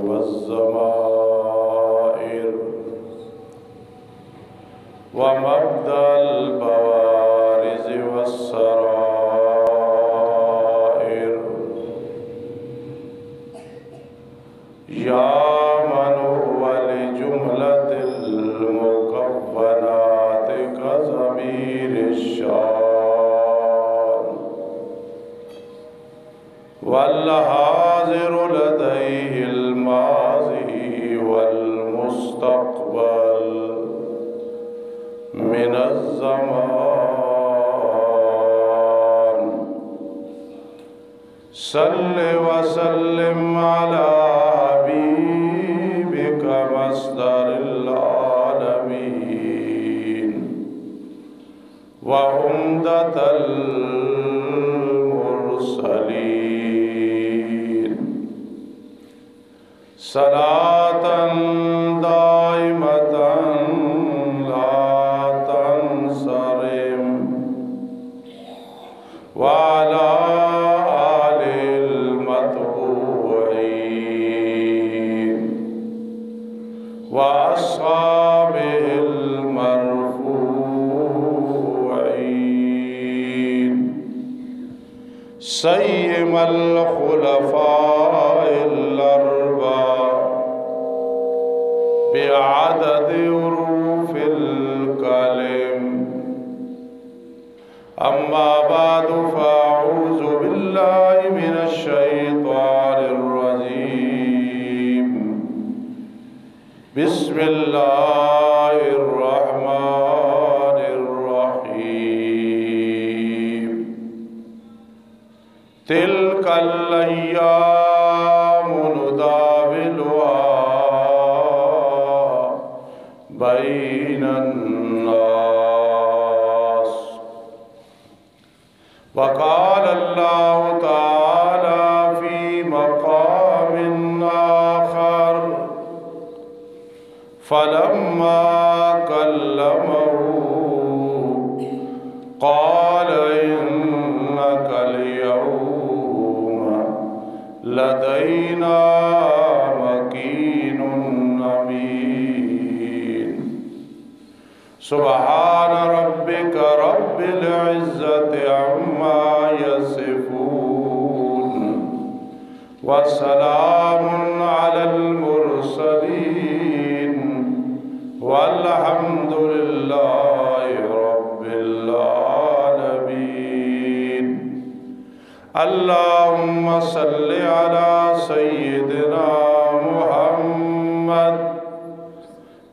والضمائر ومبدأ البوارز والسرائر يا من هو لجملة المكونات كضمير الشان والحاضر لديه الماضي والمستقبل من الزمان صل وسلم على حبيبك مصدر العالمين وعمدة المرسلين صلاة دائمة لا تنصرم وعلى آل المتبوعين وأصحابه المرفوعين سيما الخلفاء الأربعة بعدد حروف الكلم أما بعد فأعوذ بالله من الشيطان الرجيم بسم الله الرحمن الرحيم تلك الأيام نداولها بين الناس وقال الله تعالى في مقام آخر فلما كلمه قال إنك اليوم لدينا مكين أمين سبحان ربك رب العزة عما يصفون وسلام على المرسلين والحمد لله رب العالمين اللهم صل على سيدنا محمد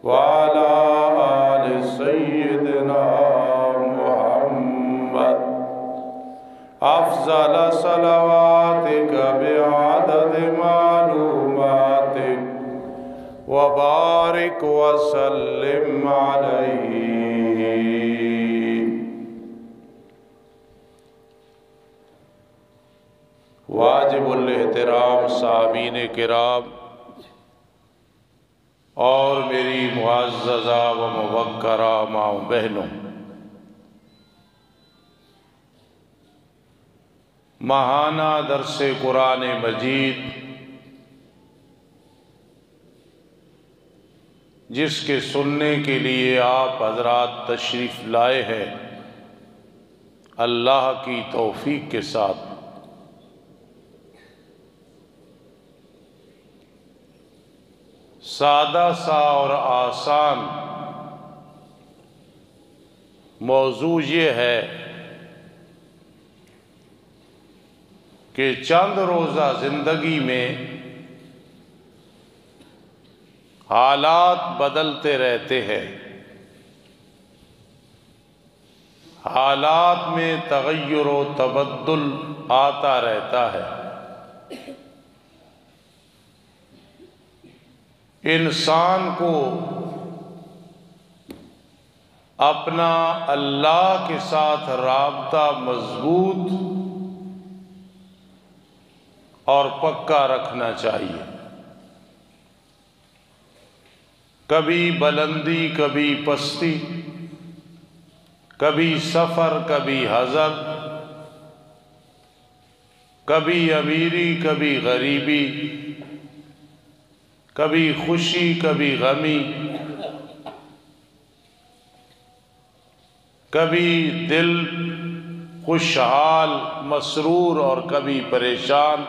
وعلى آل سيدنا محمد أفضل صلواتك بعدد معلوماتك وبارك وسلم عليه واجب الاحترام سامعین کرام اور میری معززہ و موقرہ ماں بہنوں، ماہانہ درس قرآن مجید جس کے سننے کے لیے آپ حضرات تشریف لائے ہیں، اللہ کی توفیق کے ساتھ سادہ سا اور آسان موضوع یہ ہے کہ چند روزہ زندگی میں حالات بدلتے رہتے ہیں، حالات میں تغیر و تبدل آتا رہتا ہے۔ انسان کو اپنا اللہ کے ساتھ رابطہ مضبوط اور پکا رکھنا چاہیے۔ کبھی بلندی کبھی پستی، کبھی سفر کبھی حضر، کبھی امیری کبھی غریبی، کبھی خوشی کبھی غمی، کبھی دل خوشحال مسرور اور کبھی پریشان،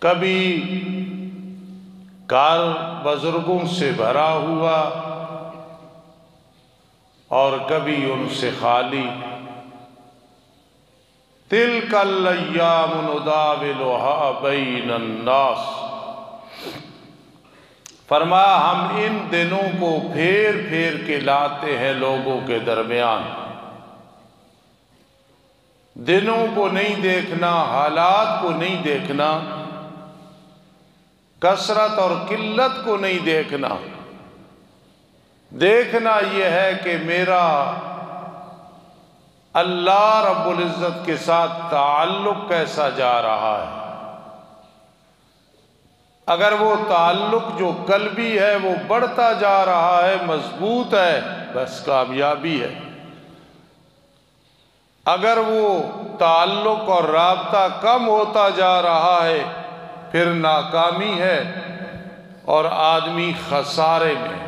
کبھی گھر بزرگوں سے بھرا ہوا اور کبھی ان سے خالی۔ تلک الایام نداولها بین الناس، فرمایا ہم ان دنوں کو پھیر پھیر کے لاتے ہیں لوگوں کے درمیان۔ دنوں کو نہیں دیکھنا، حالات کو نہیں دیکھنا، کثرت اور قلت کو نہیں دیکھنا، دیکھنا یہ ہے کہ میرا اللہ رب العزت کے ساتھ تعلق کیسا جا رہا ہے۔ اگر وہ تعلق جو قلبی ہے وہ بڑھتا جا رہا ہے، مضبوط ہے، بس کامیابی ہے۔ اگر وہ تعلق اور رابطہ کم ہوتا جا رہا ہے پھر ناکامی ہے اور آدمی خسارے میں،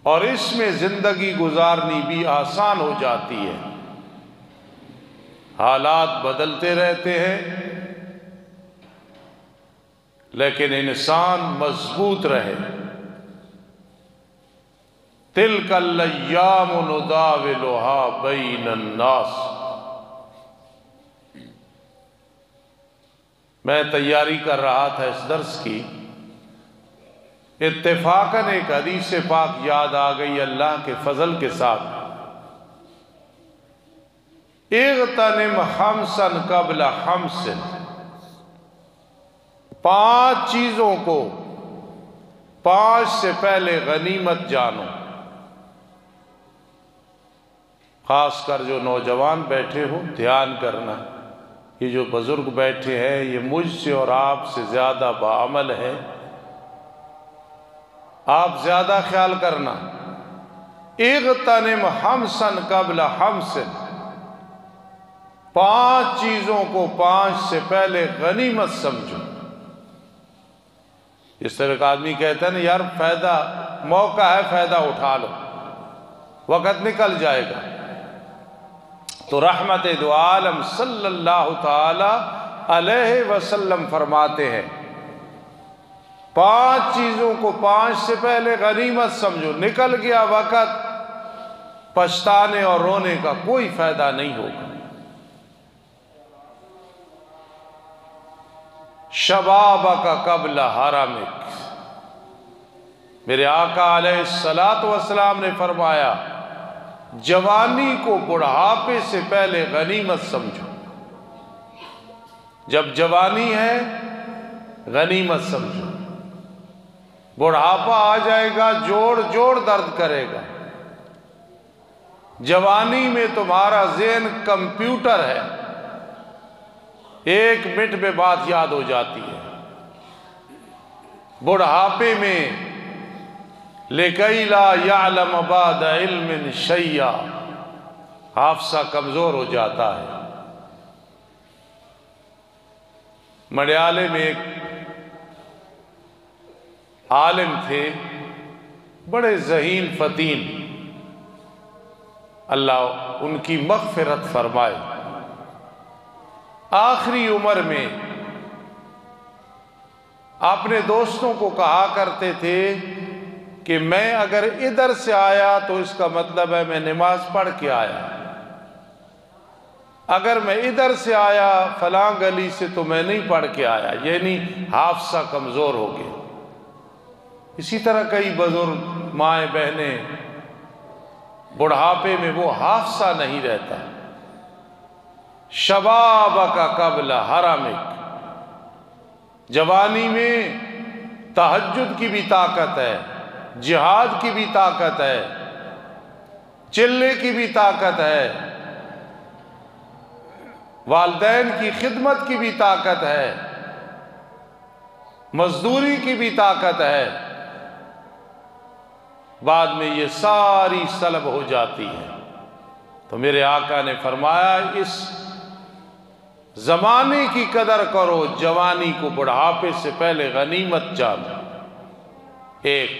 اور اس میں زندگی گزارنی بھی آسان ہو جاتی ہے۔ حالات بدلتے رہتے ہیں لیکن انسان مضبوط رہے۔ تلک الایام نداولها بین الناس۔ میں تیاری کر رہا تھا اس درس کی، اتفاقاً ایک حدیث پاک یاد آ گئی اللہ کے فضل کے ساتھ۔ اغتنم خمسا قبل خمس، 5 چیزوں کو 5 سے پہلے غنیمت جانو۔ خاص کر جو نوجوان بیٹھے ہو دھیان کرنا، یہ جو بزرگ بیٹھے ہیں یہ مجھ سے اور آپ سے زیادہ باعمل ہے، آپ زیادہ خیال کرنا۔ اغتنم خمسا قبل خمس، 5 چیزوں کو 5 سے پہلے غنیمت سمجھو۔ اس طرح کا آدمی کہتا ہے نا یار فائدہ موقع ہے، فائدہ اٹھا لو، وقت نکل جائے گا۔ تو رحمت دو عالم صلی اللہ تعالی علیہ وسلم فرماتے ہیں 5 چیزوں کو 5 سے پہلے غنیمت سمجھو، نکل گیا وقت، پچھتانے اور رونے کا کوئی فائدہ نہیں ہوگا۔ شبابک قبل حرمک، میرے آقا علیہ السلام نے فرمایا جوانی کو بڑھاپے سے پہلے غنیمت سمجھو۔ جب جوانی ہے غنیمت سمجھو، بڑھاپا آ جائے گا جوڑ جوڑ درد کرے گا۔ جوانی میں تمہارا ذہن کمپیوٹر ہے، 1 منٹ میں بات یاد ہو جاتی ہے۔ بڑھاپے میں لِكَيْ لَا يَعْلَمَ بَعْدَ عِلْمٍ شَيْئًا، حافظہ کمزور ہو جاتا ہے۔ ملیالے میں ایک عالم تھے، بڑے ذہین فتین، اللہ ان کی مغفرت فرمائے۔ آخری عمر میں اپنے دوستوں کو کہا کرتے تھے کہ میں اگر ادھر سے آیا تو اس کا مطلب ہے میں نماز پڑھ کے آیا، اگر میں ادھر سے آیا فلاں گلی سے تو میں نہیں پڑھ کے آیا، یعنی حافظہ کمزور ہو گیا۔ اسی طرح کئی بزرگ مائیں بہنیں بڑھاپے میں وہ حافظہ نہیں رہتا۔ شبابک قبل حرمک، جوانی میں تہجد کی بھی طاقت ہے، جہاد کی بھی طاقت ہے، چلنے کی بھی طاقت ہے، والدین کی خدمت کی بھی طاقت ہے، مزدوری کی بھی طاقت ہے۔ بعد میں یہ ساری سلب ہو جاتی ہے۔ تو میرے آقا نے فرمایا اس زمانے کی قدر کرو، جوانی کو بڑھاپے سے پہلے غنیمت جانو۔ ایک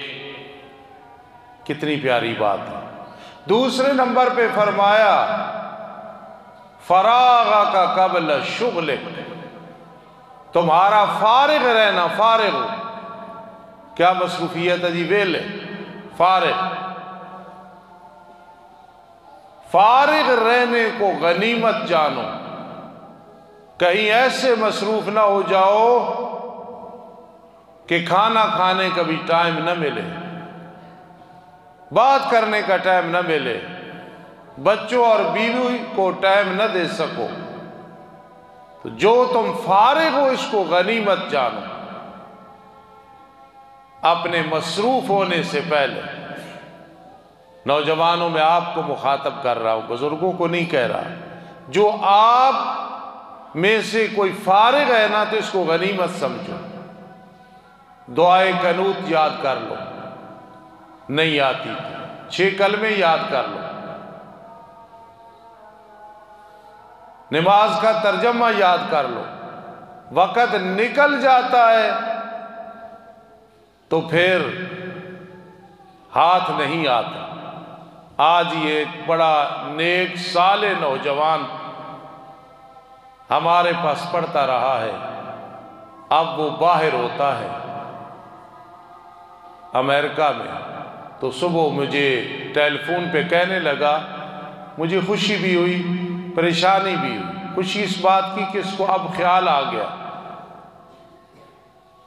کتنی پیاری بات ہے۔ دوسرے نمبر پہ فرمایا فراغ کا قبل شغلک، تمہارا فارغ رہنا، فارغ ہو، کیا مصروفیت ہے جی؟ ویلے، فارغ، فارغ رہنے کو غنیمت جانو۔ کہیں ایسے مصروف نہ ہو جاؤ کہ کھانا کھانے کا بھی ٹائم نہ ملے، بات کرنے کا ٹائم نہ ملے، بچوں اور بیوی کو ٹائم نہ دے سکو۔ تو جو تم فارغ ہو اس کو غنیمت جانو، اپنے مصروف ہونے سے پہلے۔ نوجوانوں میں آپ کو مخاطب کر رہا ہوں، بزرگوں کو نہیں کہہ رہا۔ جو آپ میں سے کوئی فارغ ہے نا تو اس کو غنیمت سمجھو۔ دعائے قنوت یاد کر لو، نہیں آتی 6 کلمے یاد کر لو، نماز کا ترجمہ یاد کر لو۔ وقت نکل جاتا ہے تو پھر ہاتھ نہیں آتا۔ آج یہ ایک بڑا نیک صالح نوجوان ہمارے پاس پڑھتا رہا ہے، اب وہ باہر ہوتا ہے امریکہ میں، تو صبح مجھے ٹیلی فون پہ کہنے لگا، مجھے خوشی بھی ہوئی، پریشانی بھی ہوئی۔ خوشی اس بات کی کہ اس کو اب خیال آ گیا،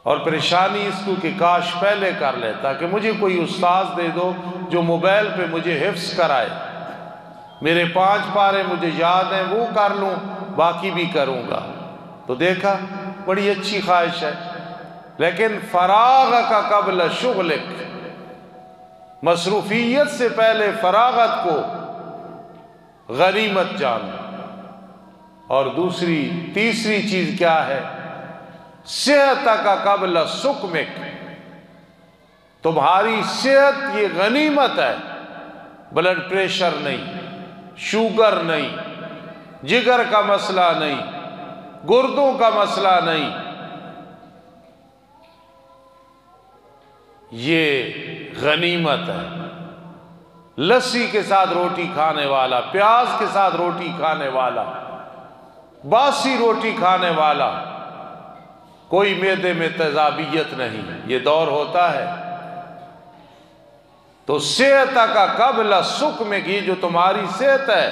اور پریشانی اس کو کہ کاش پہلے کر لیتا، کہ مجھے کوئی استاذ دے دو جو موبائل پہ مجھے حفظ کرائے، میرے 5 پارے مجھے یاد ہیں وہ کر لوں، باقی بھی کروں گا۔ تو دیکھا بڑی اچھی خواہش ہے، لیکن فراغ کا قبل شغلک، مصروفیت سے پہلے فراغت کو غنیمت جانو۔ اور تیسری چیز کیا ہے؟ صحت کا قبل سقمک، تمہاری صحت یہ غنیمت ہے، بلڈ پریشر نہیں، شوگر نہیں، جگر کا مسئلہ نہیں، گردوں کا مسئلہ نہیں، یہ غنیمت ہے۔ لسی کے ساتھ روٹی کھانے والا، پیاز کے ساتھ روٹی کھانے والا، باسی روٹی کھانے والا، کوئی معدے میں تیزابیت نہیں، یہ دور ہوتا ہے۔ تو صحت کا قبل سقمک، یہ جو تمہاری صحت ہے،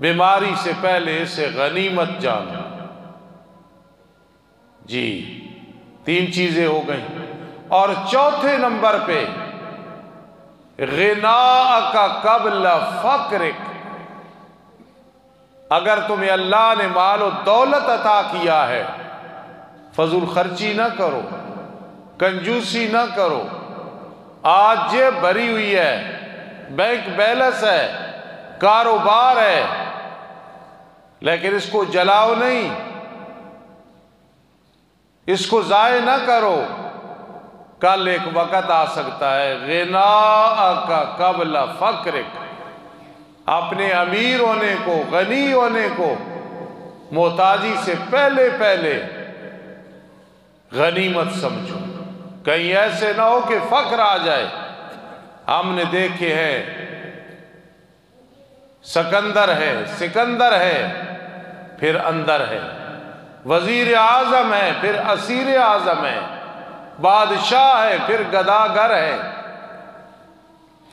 بیماری سے پہلے اسے غنیمت جانو۔ جی 3 چیزیں ہو گئیں۔ اور چوتھے نمبر پہ غنا کا قبل فقرک، اگر تمہیں اللہ نے مال و دولت عطا کیا ہے، فضول خرچی نہ کرو، کنجوسی نہ کرو۔ آج جیب بھری ہوئی ہے، بینک بیلنس ہے، کاروبار ہے، لیکن اس کو جلاؤ نہیں، اس کو ضائع نہ کرو، کل ایک وقت آ سکتا ہے۔ غنا کا قبل فقرک، اپنے امیر ہونے کو، غنی ہونے کو محتاجی سے پہلے غنیمت سمجھو، کہیں ایسے نہ ہو کہ فقر آ جائے۔ ہم نے دیکھے ہیں، سکندر ہے پھر اندر ہے، وزیر اعظم ہے پھر اسیر اعظم ہے، بادشاہ ہے پھر گداگر ہے۔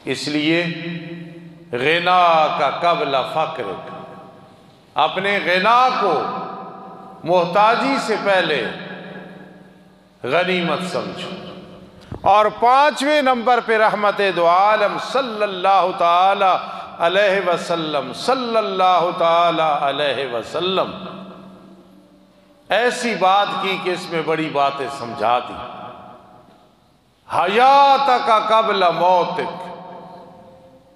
اس لیے غنا کا قبل فقرک، اپنے غنا کو محتاجی سے پہلے غنیمت سمجھو۔ اور 5ویں نمبر پہ رحمت دو عالم صلی اللہ تعالی علیہ وسلم، صلی اللہ تعالی علیہ وسلم ایسی بات کی کہ اس میں بڑی باتیں سمجھا دی۔ حیات کا قبل موتک،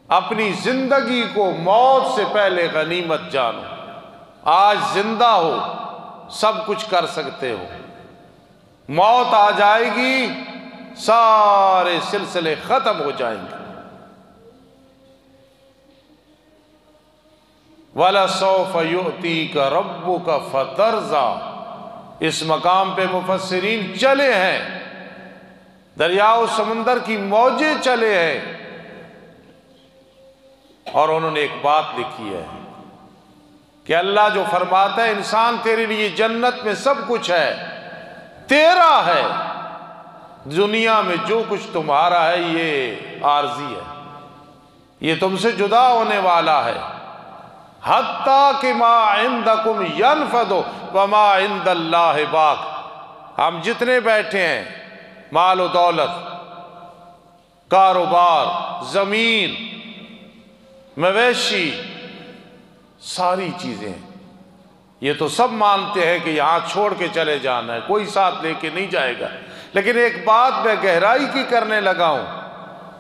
اپنی زندگی کو موت سے پہلے غنیمت جانو۔ آج زندہ ہو، سب کچھ کر سکتے ہو، موت آ جائے گی، سارے سلسلے ختم ہو جائیں گے۔ وَلَسَوْفَ يُؤْتِيكَ رَبُّكَ فَتَرْضَىٰ۔ اس مقام پہ مفسرین چلے ہیں، دریا و سمندر کی موجیں چلے ہیں، اور انہوں نے ایک بات لکھی ہے کہ اللہ جو فرماتا ہے انسان تیرے لیے جنت میں سب کچھ ہے، تیرا ہے، دنیا میں جو کچھ تمہارا ہے یہ عارضی ہے، یہ تم سے جدا ہونے والا ہے۔ حتیٰ کہ ما عندکم ینفد وما عند اللہ باق۔ ہم جتنے بیٹھے ہیں، مال و دولت، کاروبار، زمین، مویشی، ساری چیزیں، یہ تو سب مانتے ہیں کہ یہاں چھوڑ کے چلے جانا ہے، کوئی ساتھ لے کے نہیں جائے گا۔ لیکن ایک بات میں گہرائی کی کرنے لگا ہوں،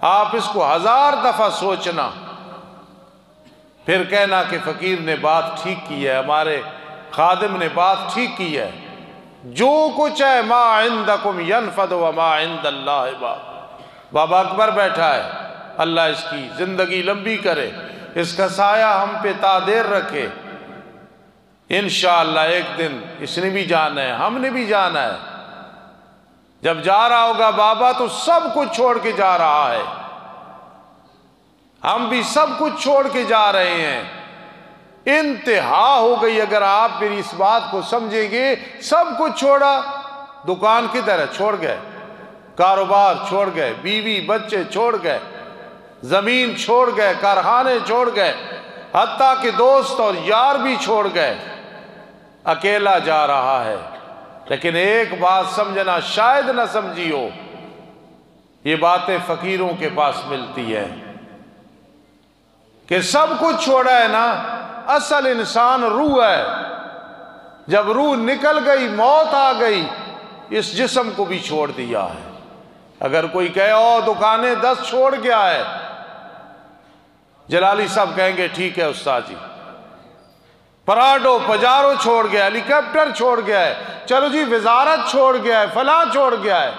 آپ اس کو 1000 دفعہ سوچنا، پھر کہنا کہ فقیر نے بات ٹھیک کی ہے، ہمارے خادم نے بات ٹھیک کی ہے۔ جو کچھ ہے ما عندکم ینفد وما عند اللہ باق۔ بابا اکبر بیٹھا ہے، اللہ اس کی زندگی لمبی کرے، اس کا سایہ ہم پہ تا دیر رکھے۔ انشاءاللہ ایک دن اس نے بھی جانا ہے، ہم نے بھی جانا ہے۔ جب جا رہا ہوگا بابا تو سب کچھ چھوڑ کے جا رہا ہے، ہم بھی سب کچھ چھوڑ کے جا رہے ہیں۔ انتہا ہو گئی اگر آپ میری اس بات کو سمجھیں گے۔ سب کچھ چھوڑا، دکان کدھر ہے؟ چھوڑ گئے، کاروبار چھوڑ گئے، بیوی بچے چھوڑ گئے، زمین چھوڑ گئے، کارخانے چھوڑ گئے، حتیٰ کہ دوست اور یار بھی چھوڑ گئے، اکیلا جا رہا ہے۔ لیکن ایک بات سمجھنا، شاید نہ سمجھی ہو، یہ باتیں فقیروں کے پاس ملتی ہیں کہ سب کچھ چھوڑا ہے نا۔ اصل انسان روح ہے، جب روح نکل گئی، موت آ گئی، اس جسم کو بھی چھوڑ دیا ہے۔ اگر کوئی کہے او دکانیں 10 چھوڑ گیا ہے، جلالی صاحب کہیں گے ٹھیک ہے استاد جی، پراڈو پجارو چھوڑ گیا، ہیلی کاپٹر چھوڑ گیا ہے، چلو جی وزارت چھوڑ گیا ہے، فلاں چھوڑ گیا ہے۔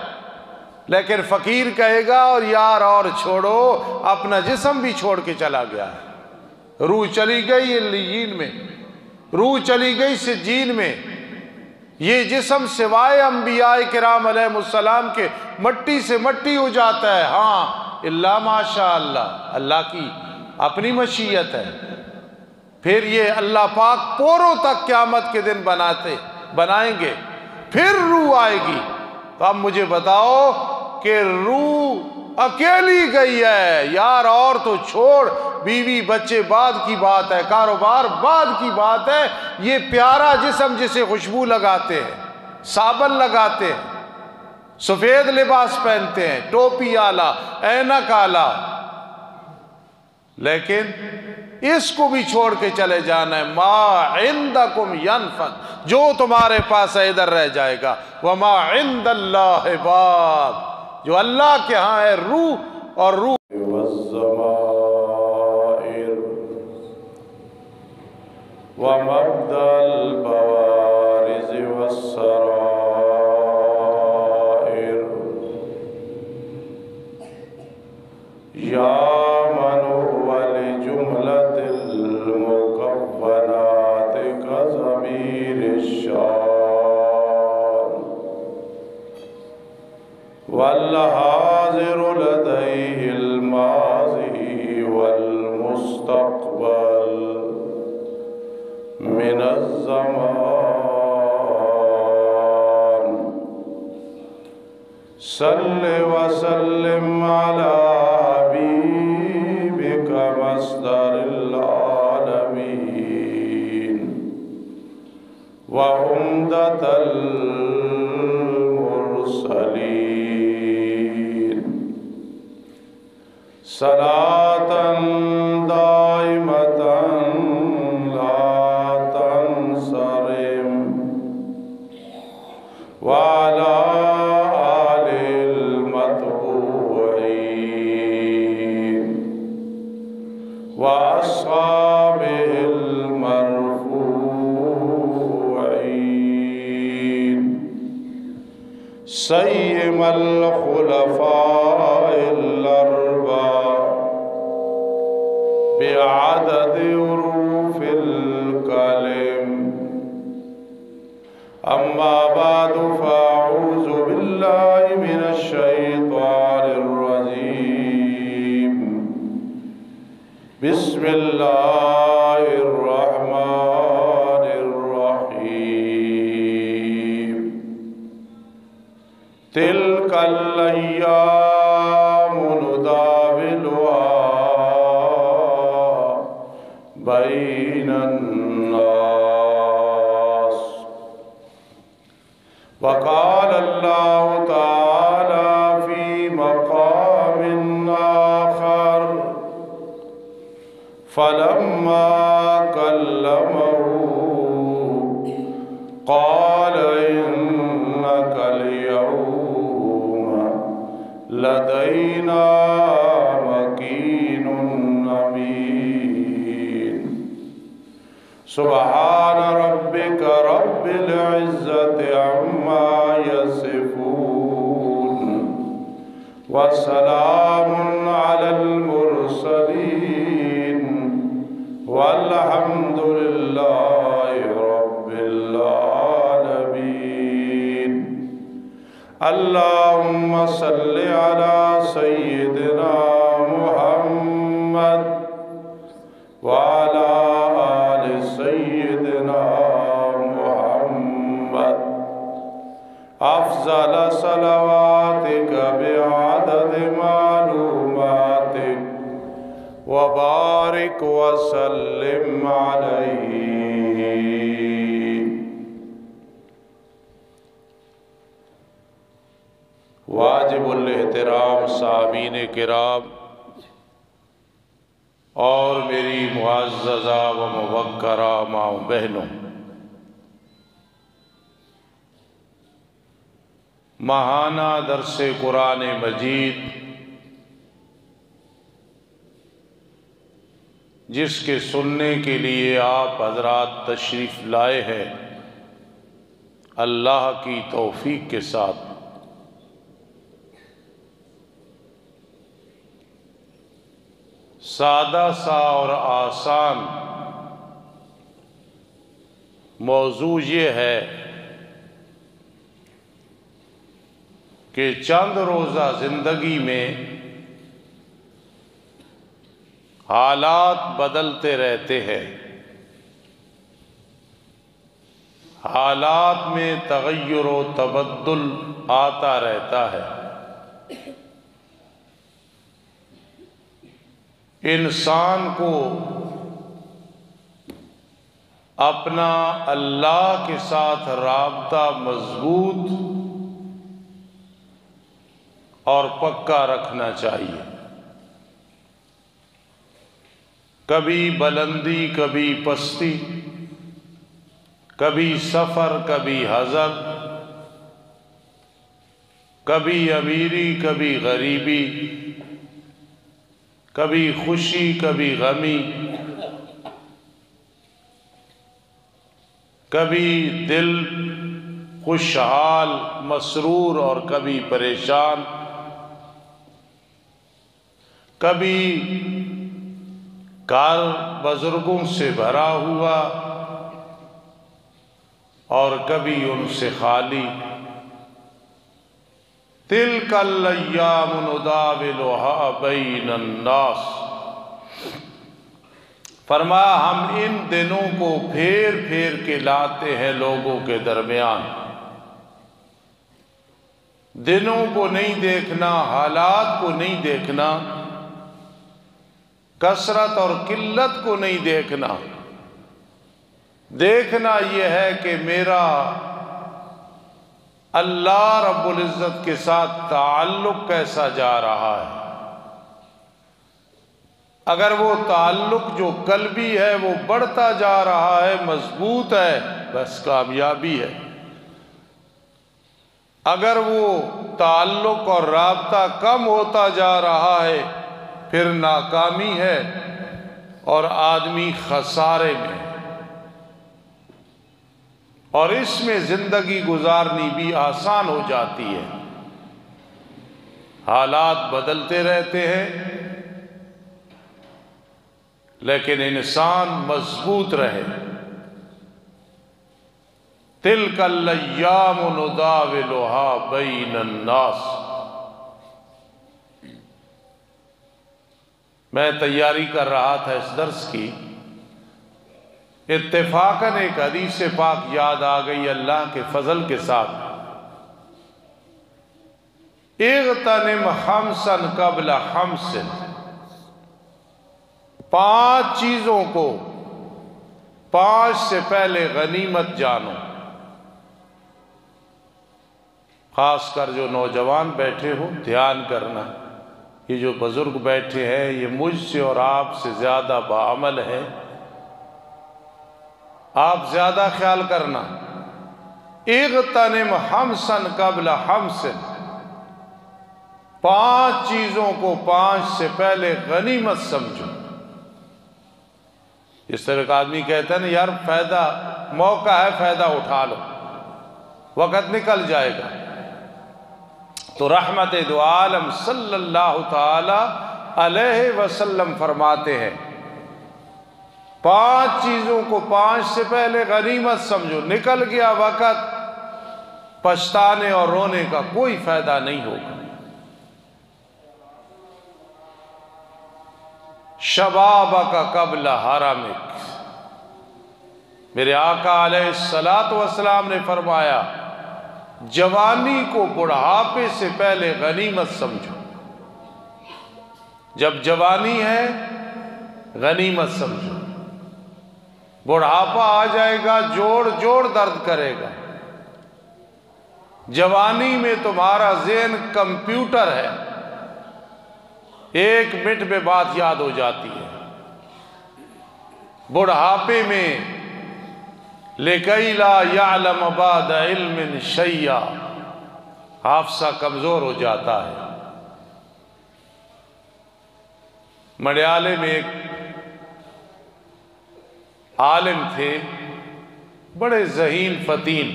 لیکن فقیر کہے گا اور یار اور چھوڑو، اپنا جسم بھی چھوڑ کے چلا گیا ہے۔ روح چلی گئی علیین میں، روح چلی گئی سجین میں۔ یہ جسم سوائے انبیاء کرام علیہ السلام کے مٹی سے مٹی ہو جاتا ہے، ہاں اللہ ماشاء اللہ، اللہ کی اپنی مشیت ہے۔ پھر یہ اللہ پاک پوروں تک قیامت کے دن بنائیں گے، پھر روح آئے گی۔ تو اب مجھے بتاؤ کہ روح اکیلی گئی ہے، یار اور تو چھوڑ، بیوی بچے بعد کی بات ہے، کاروبار بعد کی بات ہے، یہ پیارا جسم جسے خوشبو لگاتے ہیں، صابن لگاتے ہیں، سفید لباس پہنتے ہیں، ٹوپی آلہ، اینک آلہ، لیکن اس کو بھی چھوڑ کے چلے جانا ہے۔ ما عندکم ینفد، جو تمہارے پاس ہے ادھر رہ جائے گا، وما عند اللہ باق، جو اللہ کے ہاں ہے روح، اور روح ومبدأ البوارز والسرائر یا من هو لجملة المكونات كضمير الشان والحاضر لديه الماضي والمستقبل من الزمان صل وسلم على حبيبك مصدر العالمين وعمدة المرسلين صلاة دائمة وعلى آل المتبوعين وأصحابه المرفوعين سيما الخلفاء الأربعة بعدد حروف أما بعد فأعوذ بالله من الشيطان الرجيم بسم الله الرحمن الرحيم تلك الأيام نداولها بين الناس وقال الله تعالى في مقام آخر فلما كلمه قال إنك اليوم لدينا مكين أمين سبحان ربك رب العزة عما يصفون وسلام على المرسلين والحمد لله رب العالمين اللهم صل على سيدنا محمد وعلى آل سيدنا محمد أفضل صلواتك بعدد معلوماتك وبارك وسلم عليه واجب الاحترام سامعین کرام اور میری معززہ و موقرہ ماں بہنوں، ماہانہ درس قرآن مجید جس کے سننے کے لیے آپ حضرات تشریف لائے ہیں، اللہ کی توفیق کے ساتھ سادہ سا اور آسان موضوع یہ ہے کہ چند روزہ زندگی میں حالات بدلتے رہتے ہیں، حالات میں تغیر و تبدل آتا رہتا ہے۔ انسان کو اپنا اللہ کے ساتھ رابطہ مضبوط اور پکا رکھنا چاہیے۔ کبھی بلندی کبھی پستی، کبھی سفر کبھی حضر، کبھی امیری کبھی غریبی، کبھی خوشی کبھی غمی، کبھی دل خوشحال مسرور اور کبھی پریشان، کبھی کار بزرگوں سے بھرا ہوا اور کبھی ان سے خالی۔ تلک الایام نداولها بین الناس، فرمایا ہم ان دنوں کو پھیر پھیر کے لاتے ہیں لوگوں کے درمیان۔ دنوں کو نہیں دیکھنا، حالات کو نہیں دیکھنا، کثرت اور قلت کو نہیں دیکھنا، دیکھنا یہ ہے کہ میرا اللہ رب العزت کے ساتھ تعلق کیسا جا رہا ہے۔ اگر وہ تعلق جو قلبی ہے وہ بڑھتا جا رہا ہے، مضبوط ہے، بس کامیابی ہے۔ اگر وہ تعلق اور رابطہ کم ہوتا جا رہا ہے پھر ناکامی ہے اور آدمی خسارے میں، اور اس میں زندگی گزارنی بھی آسان ہو جاتی ہے۔ حالات بدلتے رہتے ہیں لیکن انسان مضبوط رہے، تلک الایام نداولها بین الناس۔ میں تیاری کر رہا تھا اس درس کی، اتفاقاً ایک حدیث پاک یاد آ گئی اللہ کے فضل کے ساتھ، اغتنم خمسا قبل خمس، 5 چیزوں کو 5 سے پہلے غنیمت جانو۔ خاص کر جو نوجوان بیٹھے ہو دھیان کرنا، یہ جو بزرگ بیٹھے ہیں یہ مجھ سے اور آپ سے زیادہ باعمل ہے، آپ زیادہ خیال کرنا۔ اغتنم خمسا قبل خمس، 5 چیزوں کو 5 سے پہلے غنیمت سمجھو۔ اس طرح کا آدمی کہتا ہے نا یار فائدہ، موقع ہے فائدہ اٹھا لو، وقت نکل جائے گا۔ تو رحمت دو عالم صلی اللہ تعالی علیہ وسلم فرماتے ہیں 5 چیزوں کو 5 سے پہلے غنیمت سمجھو، نکل گیا وقت پچھتانے اور رونے کا کوئی فائدہ نہیں ہوگا۔ شبابک قبل حرمک، میرے آقا علیہ السلام نے فرمایا جوانی کو بڑھاپے سے پہلے غنیمت سمجھو۔ جب جوانی ہے غنیمت سمجھو، بڑھاپا آ جائے گا جوڑ جوڑ درد کرے گا۔ جوانی میں تمہارا ذہن کمپیوٹر ہے، 1 منٹ میں بات یاد ہو جاتی ہے۔ بڑھاپے میں لِكَيْ لَا يَعْلَمَ بَعْدَ عِلْمٍ شَيْئًا، حافظہ کمزور ہو جاتا ہے۔ ملیالے میں ایک عالم تھے، بڑے ذہین فتین،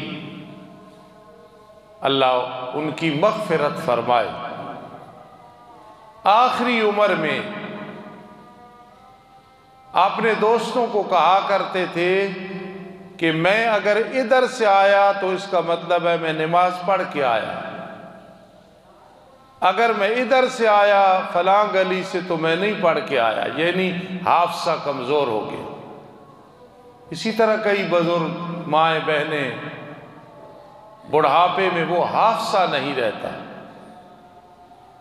اللہ ان کی مغفرت فرمائے۔ آخری عمر میں اپنے دوستوں کو کہا کرتے تھے کہ میں اگر ادھر سے آیا تو اس کا مطلب ہے میں نماز پڑھ کے آیا، اگر میں ادھر سے آیا فلاں گلی سے تو میں نہیں پڑھ کے آیا، یعنی حافظہ کمزور ہو گیا۔ اسی طرح کئی بزرگ مائیں بہنیں بڑھاپے میں وہ حافظہ نہیں رہتا۔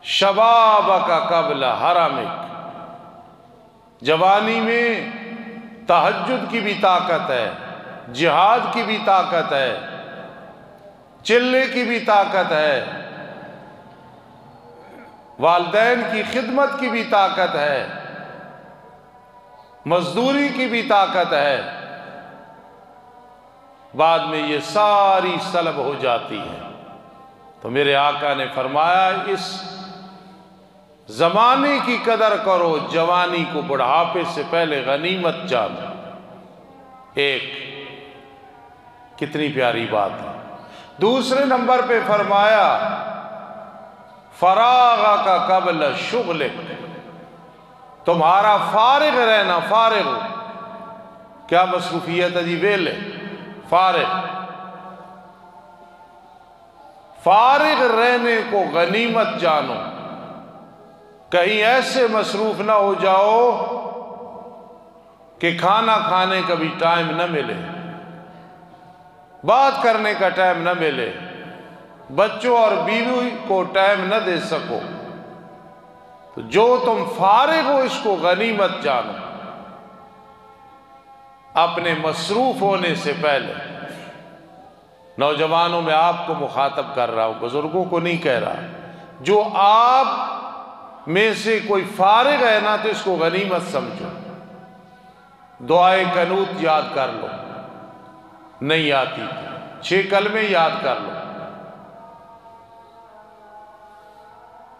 شبابک قبل حرمک، جوانی میں تہجد کی بھی طاقت ہے، جہاد کی بھی طاقت ہے، چلے کی بھی طاقت ہے، والدین کی خدمت کی بھی طاقت ہے، مزدوری کی بھی طاقت ہے۔ بعد میں یہ ساری سلب ہو جاتی ہے۔ تو میرے آقا نے فرمایا اس زمانے کی قدر کرو، جوانی کو بڑھاپے سے پہلے غنیمت جانو۔ ایک کتنی پیاری بات ہے۔ دوسرے نمبر پہ فرمایا فراغک قبل شغلک، تمہارا فارغ رہنا، فارغ کیا مصروفیت ہے جی؟ ویلے، فارغ رہنے کو غنیمت جانو۔ کہیں ایسے مصروف نہ ہو جاؤ کہ کھانا کھانے کا بھی ٹائم نہ ملے، بات کرنے کا ٹائم نہ ملے، بچوں اور بیوی کو ٹائم نہ دے سکو۔ تو جو تم فارغ ہو اس کو غنیمت جانو۔ اپنے مصروف ہونے سے پہلے، نوجوانوں میں آپ کو مخاطب کر رہا ہوں، بزرگوں کو نہیں کہہ رہا، جو آپ میں سے کوئی فارغ ہے نا تو اس کو غنیمت سمجھو۔ دعائے قنوت یاد کر لو، نہیں آتی 6 کلمے یاد کر لو،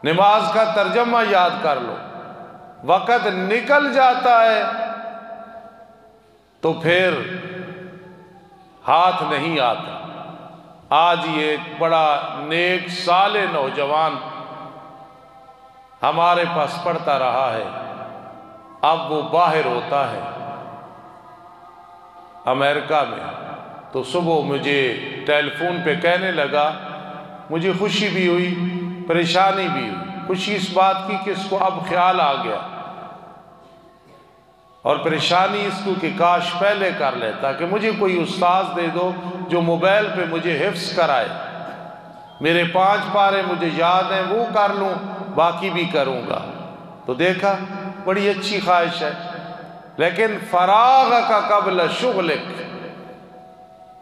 نماز کا ترجمہ یاد کر لو۔ وقت نکل جاتا ہے تو پھر ہاتھ نہیں آتا۔ آج یہ ایک بڑا نیک صالح نوجوان ہمارے پاس پڑھتا رہا ہے، اب وہ باہر ہوتا ہے امریکہ میں، تو صبح مجھے ٹیلی فون پہ کہنے لگا، مجھے خوشی بھی ہوئی پریشانی بھی ہوئی۔ خوشی اس بات کی کہ اس کو اب خیال آ گیا، اور پریشانی اس کو کہ کاش پہلے کر لیتا، کہ مجھے کوئی استاذ دے دو جو موبائل پہ مجھے حفظ کرائے، میرے 5 پارے مجھے یاد ہیں وہ کر لوں، باقی بھی کروں گا۔ تو دیکھا بڑی اچھی خواہش ہے، لیکن فراغ کا قبل شغلک،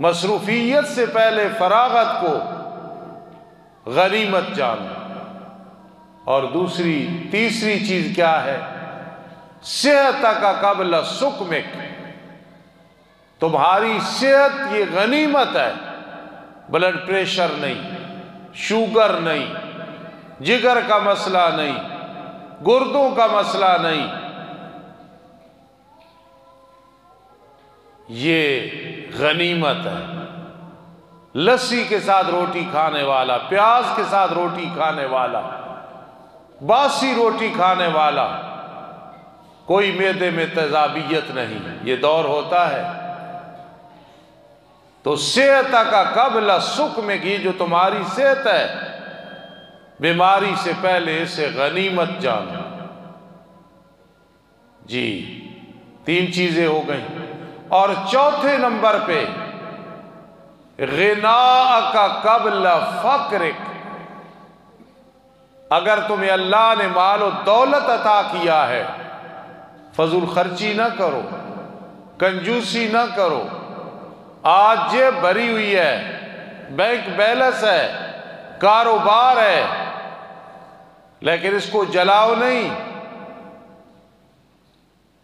مصروفیت سے پہلے فراغت کو غنیمت جانو۔ اور تیسری چیز کیا ہے؟ صحت کا قبل سقمک، تمہاری صحت یہ غنیمت ہے، بلڈ پریشر نہیں، شوگر نہیں، جگر کا مسئلہ نہیں، گردوں کا مسئلہ نہیں، یہ غنیمت ہے۔ لسی کے ساتھ روٹی کھانے والا، پیاز کے ساتھ روٹی کھانے والا، باسی روٹی کھانے والا، کوئی معدے میں تیزابیت نہیں، یہ دور ہوتا ہے۔ تو صحت کا قبل سقم کی، جو تمہاری صحت ہے بیماری سے پہلے اسے غنیمت جانو۔ جی 3 چیزیں ہو گئیں، اور چوتھے نمبر پہ غنا کا قبل فقرک، اگر تمہیں اللہ نے مال و دولت عطا کیا ہے، فضول خرچی نہ کرو، کنجوسی نہ کرو۔ آج جیب بھری ہوئی ہے، بینک بیلنس ہے، کاروبار ہے، لیکن اس کو جلاؤ نہیں،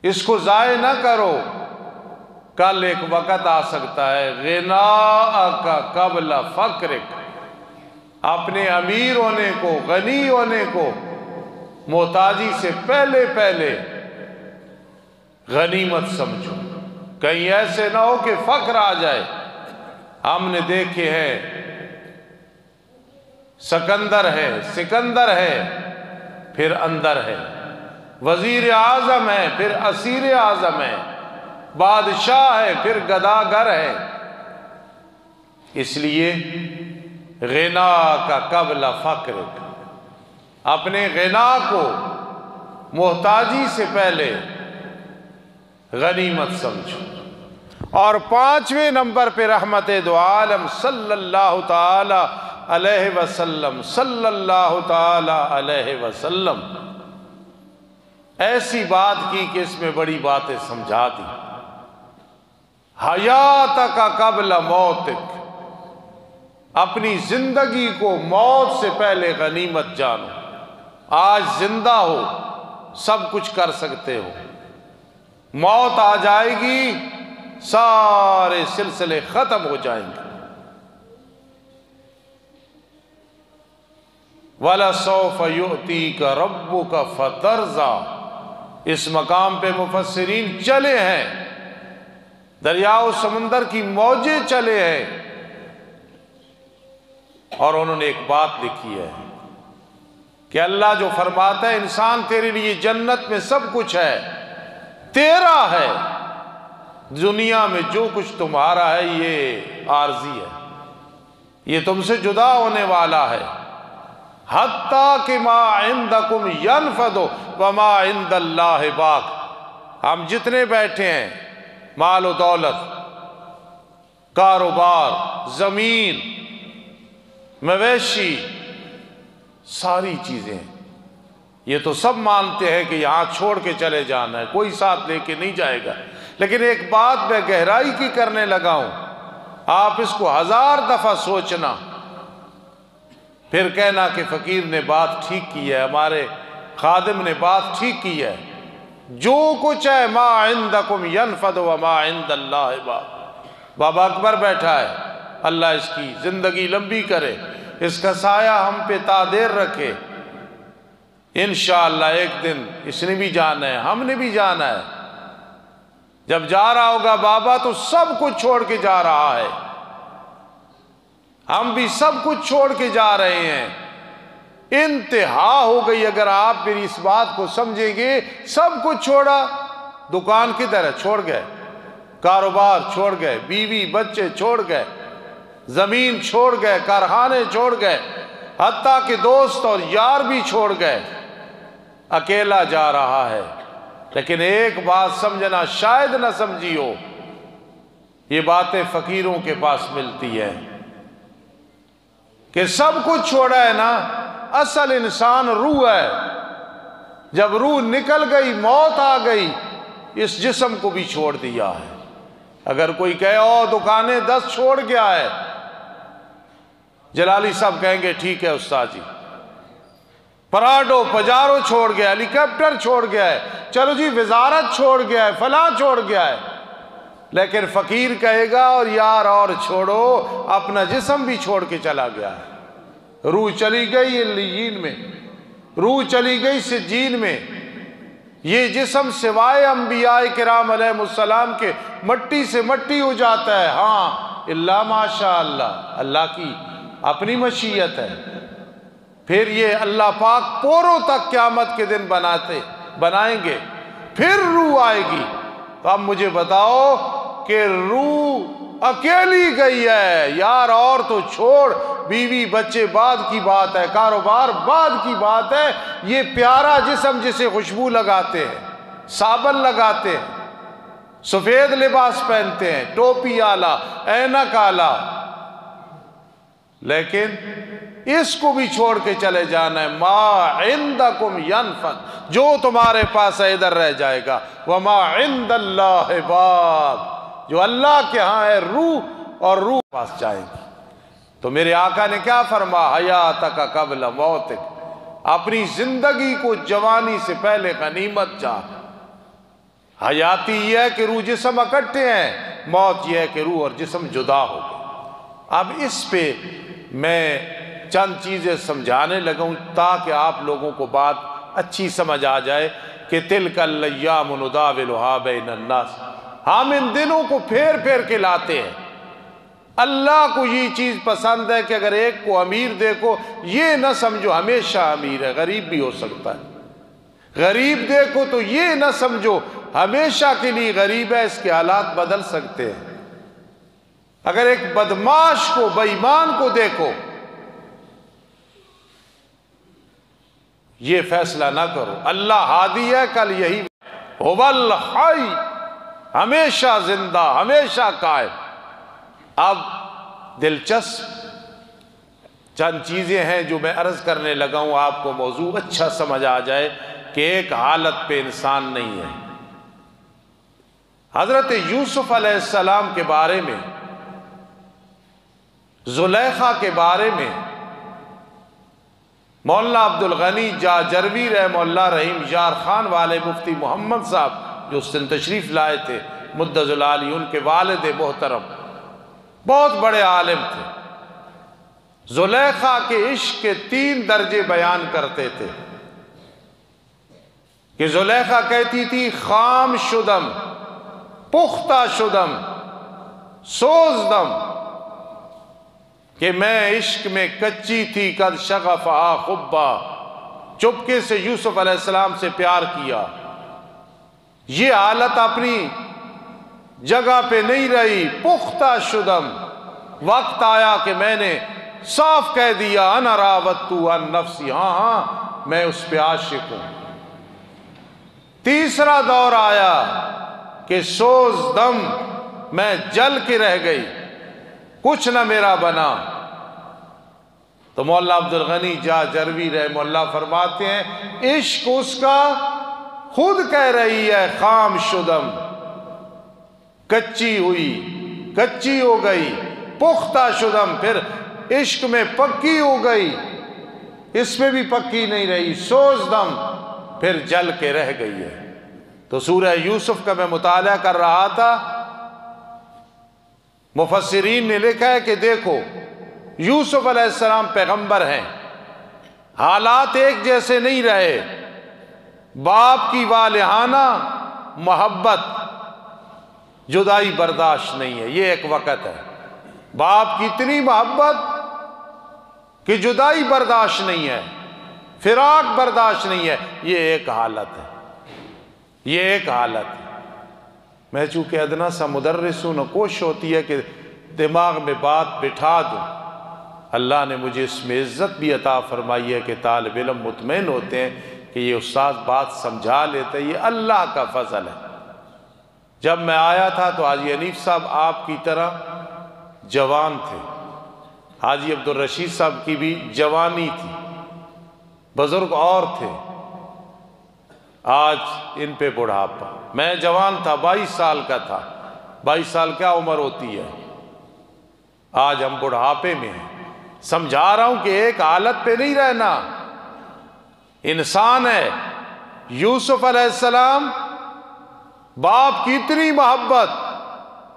اس کو ضائع نہ کرو، کل ایک وقت آ سکتا ہے غنا کا قبل فقرک، اپنے امیر ہونے کو، غنی ہونے کو محتاجی سے پہلے غنیمت سمجھو، کہیں ایسے نہ ہو کہ فقر آ جائے۔ ہم نے دیکھے ہیں سکندر ہے پھر اندر ہے، وزیر اعظم ہے پھر اسیر اعظم ہے، بادشاہ ہے پھر گداگر ہے۔ اس لیے غنا کا قبل فقر، اپنے غنا کو محتاجی سے پہلے غنیمت سمجھو۔ اور 5ویں نمبر پہ رحمت دو عالم صلی اللہ تعالی علیہ وسلم ایسی بات کی کہ اس میں بڑی باتیں سمجھا دی۔ حیات کا قبل موتک، اپنی زندگی کو موت سے پہلے غنیمت جانو۔ آج زندہ ہو، سب کچھ کر سکتے ہو، موت آ جائے گی، سارے سلسلے ختم ہو جائیں گے۔ وَلَسَوْفَ يُؤْتِيكَ رَبُّكَ فَتَرْضَىٰ، اس مقام پہ مفسرین چلے ہیں، دریا و سمندر کی موجیں چلے ہیں، اور انہوں نے ایک بات لکھی ہے کہ اللہ جو فرماتا ہے انسان تیرے لیے جنت میں سب کچھ ہے، تیرا ہے، دنیا میں جو کچھ تمہارا ہے یہ عارضی ہے، یہ تم سے جدا ہونے والا ہے۔ حتیٰ کہ ما عندکم ینفد وما عند اللہ باق، ہم جتنے بیٹھے ہیں، مال و دولت، کاروبار، زمین، مویشی، ساری چیزیں، یہ تو سب مانتے ہیں کہ یہاں چھوڑ کے چلے جانا ہے، کوئی ساتھ لے کے نہیں جائے گا۔ لیکن ایک بات میں گہرائی کی کرنے لگا ہوں، آپ اس کو 1000 دفعہ سوچنا، پھر کہنا کہ فقیر نے بات ٹھیک کی ہے، ہمارے خادم نے بات ٹھیک کی ہے۔ جو کچھ ہے ما عندکم ینفد وما عند اللہ باق، بابا اکبر بیٹھا ہے، اللہ اس کی زندگی لمبی کرے، اس کا سایہ ہم پہ تا دیر رکھے۔ انشاءاللہ ایک دن اس نے بھی جانا ہے، ہم نے بھی جانا ہے۔ جب جا رہا ہوگا بابا تو سب کچھ چھوڑ کے جا رہا ہے، ہم بھی سب کچھ چھوڑ کے جا رہے ہیں۔ انتہا ہو گئی اگر آپ میری اس بات کو سمجھیں گے۔ سب کچھ چھوڑا، دکان کدھر ہے؟ چھوڑ گئے، کاروبار چھوڑ گئے، بیوی بچے چھوڑ گئے، زمین چھوڑ گئے، کارخانے چھوڑ گئے، حتیٰ کہ دوست اور یار بھی چھوڑ گئے، اکیلا جا رہا ہے۔ لیکن ایک بات سمجھنا، شاید نہ سمجھی ہو، یہ باتیں فقیروں کے پاس ملتی ہیں کہ سب کچھ چھوڑا ہے نا، اصل انسان روح ہے، جب روح نکل گئی، موت آ گئی، اس جسم کو بھی چھوڑ دیا ہے۔ اگر کوئی کہے او دکانیں 10 چھوڑ گیا ہے، جلالی صاحب کہیں گے ٹھیک ہے استاد جی، پراڈو پجارو چھوڑ گیا، ہیلی کاپٹر چھوڑ گیا ہے، چلو جی وزارت چھوڑ گیا ہے، فلاں چھوڑ گیا ہے، لیکن فقیر کہے گا اور یار اور چھوڑو، اپنا جسم بھی چھوڑ کے چلا گیا ہے۔ روح چلی گئی علیین میں، روح چلی گئی سجین میں، یہ جسم سوائے انبیاء کرام علیہ السلام کے مٹی سے مٹی ہو جاتا ہے، ہاں اللہ ماشاء اللہ، اللہ کی اپنی مشیت ہے۔ پھر یہ اللہ پاک پوروں تک قیامت کے دن بنائیں گے، پھر روح آئے گی۔ تو اب مجھے بتاؤ کہ روح اکیلی گئی ہے، یار اور تو چھوڑ، بیوی بچے بعد کی بات ہے، کاروبار بعد کی بات ہے، یہ پیارا جسم جسے خوشبو لگاتے ہیں، صابن لگاتے ہیں، سفید لباس پہنتے ہیں، ٹوپی آلہ، اینک آلہ، لیکن اس کو بھی چھوڑ کے چلے جانا ہے۔ ما عندکم ینفد، جو تمہارے پاس ہے ادھر رہ جائے گا، وما عند اللہ باق، جو اللہ کے ہاں ہے روح، اور روح پاس جائے گی۔ تو میرے آقا نے کیا فرما، حیاتک قبل موتک، اپنی زندگی کو جوانی سے پہلے غنیمت جان۔ حیاتی یہ ہے کہ روح جسم اکٹھے ہیں، موت یہ ہے کہ روح اور جسم جدا ہو گئے۔ اب اس پہ میں چند چیزیں سمجھانے لگا ہوں تاکہ آپ لوگوں کو بات اچھی سمجھ آ جائے کہ تلک الایام نداولھا بین الناس، ہم ان دنوں کو پھیر پھیر کے لاتے ہیں۔ اللہ کو یہ چیز پسند ہے کہ اگر ایک کو امیر دیکھو، یہ نہ سمجھو ہمیشہ امیر ہے، غریب بھی ہو سکتا ہے۔ غریب دیکھو تو یہ نہ سمجھو ہمیشہ کے لیے غریب ہے، اس کے حالات بدل سکتے ہیں۔ اگر ایک بدمعاش کو، بے ایمان کو دیکھو، یہ فیصلہ نہ کرو اللہ ہادی ہے، کل یہی هو الحی، ہمیشہ زندہ، ہمیشہ قائم۔ اب دلچسپ چند چیزیں ہیں جو میں عرض کرنے لگا ہوں، آپ کو موضوع اچھا سمجھ آ جائے کہ ایک حالت پہ انسان نہیں ہے۔ حضرت یوسف علیہ السلام کے بارے میں، زلیخا کے بارے میں مولانا عبدالغنی جاجروی رحمہ اللہ رحیم یار خان والے مفتی محمد صاحب جو اس دن تشریف لائے تھے مدظ العالی، ان کے والد محترم بہت بڑے عالم تھے، زلیخا کے عشق کے 3 درجے بیان کرتے تھے کہ زلیخا کہتی تھی خام شدم، پختہ شدم، سوزدم، کہ میں عشق میں کچی تھی، قد شغفہا خبا، چپکے سے یوسف علیہ السلام سے پیار کیا۔ یہ حالت اپنی جگہ پہ نہیں رہی، پختہ شدم، وقت آیا کہ میں نے صاف کہہ دیا انا راودتو عن نفسی، ہاں میں اس پہ عاشق ہوں۔ تیسرا دور آیا کہ سوز دم، میں جل کے رہ گئی، کچھ نہ میرا بنا۔ تو مولانا عبدالغنی جاجروی رحمہ اللہ فرماتے ہیں عشق اس کا خود کہہ رہی ہے خام شدم، کچی ہوئی، کچی ہو گئی، پختہ شدم، پھر عشق میں پکی ہو گئی، اس میں بھی پکی نہیں رہی، سوز دم، پھر جل کے رہ گئی ہے۔ تو سورہ یوسف کا میں مطالعہ کر رہا تھا، مفسرین نے لکھا ہے کہ دیکھو یوسف علیہ السلام پیغمبر ہیں، حالات ایک جیسے نہیں رہے، باپ کی والہانہ محبت، جدائی برداشت نہیں ہے، یہ ایک وقت ہے، باپ کی اتنی محبت کہ جدائی برداشت نہیں ہے، فراق برداشت نہیں ہے، یہ ایک حالت ہے، یہ ایک حالت ہے۔ میں چونکہ ادنا سا مدرس ہوں، نہ کوشش ہوتی ہے کہ دماغ میں بات بٹھا دوں۔ اللہ نے مجھے اس میں عزت بھی عطا فرمائی ہے کہ طالب علم مطمئن ہوتے ہیں کہ یہ استاد بات سمجھا لیتے ہیں، یہ اللہ کا فضل ہے۔ جب میں آیا تھا تو حاجی حنیف صاحب آپ کی طرح جوان تھے، حاجی عبدالرشید صاحب کی بھی جوانی تھی، بزرگ اور تھے۔ آج ان پہ بڑھاپا، میں جوان تھا، 22 سال کا تھا۔ 22 سال کیا عمر ہوتی ہے؟ آج ہم بڑھاپے میں ہیں۔ سمجھا رہا ہوں کہ ایک حالت پہ نہیں رہنا، انسان ہے۔ یوسف علیہ السلام باپ کی اتنی محبت،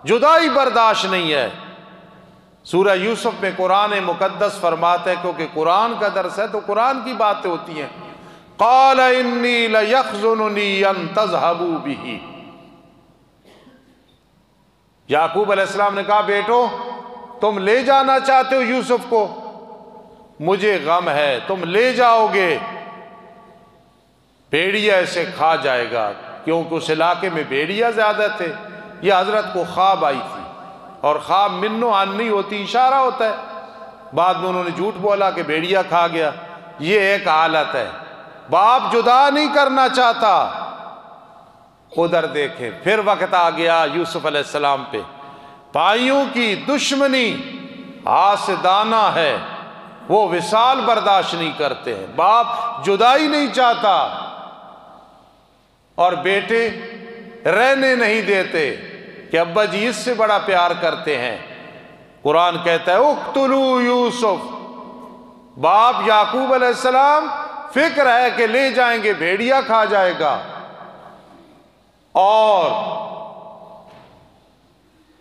جدائی برداشت نہیں ہے۔ سورہ یوسف میں قرآن مقدس فرماتا ہے، کیونکہ قرآن کا درس ہے تو قرآن کی باتیں ہوتی ہیں، قال انی لیحزننی ان تذہبوا بہ۔ یعقوب علیہ السلام نے کہا بیٹو تم لے جانا چاہتے ہو یوسف کو، مجھے غم ہے، تم لے جاؤ گے بھیڑیا اسے کھا جائے گا، کیونکہ اس علاقے میں بھیڑیا زیادہ تھے۔ یہ حضرت کو خواب آئی تھی، اور خواب منو عن نہیں ہوتی، اشارہ ہوتا ہے۔ بعد میں انہوں نے جھوٹ بولا کہ بھیڑیا کھا گیا۔ یہ ایک حالت ہے، باپ جدا نہیں کرنا چاہتا۔ ادھر دیکھیں، پھر وقت آ گیا یوسف علیہ السلام پہ، بھائیوں کی دشمنی حاسدانہ ہے، وہ وصال برداشت نہیں کرتے ہیں، باپ جدائی نہیں چاہتا، اور بیٹے رہنے نہیں دیتے کہ ابا جی اس سے بڑا پیار کرتے ہیں۔ قرآن کہتا ہے اقتلوا یوسف، باپ یعقوب علیہ السلام فکر ہے کہ لے جائیں گے بھیڑیا کھا جائے گا، اور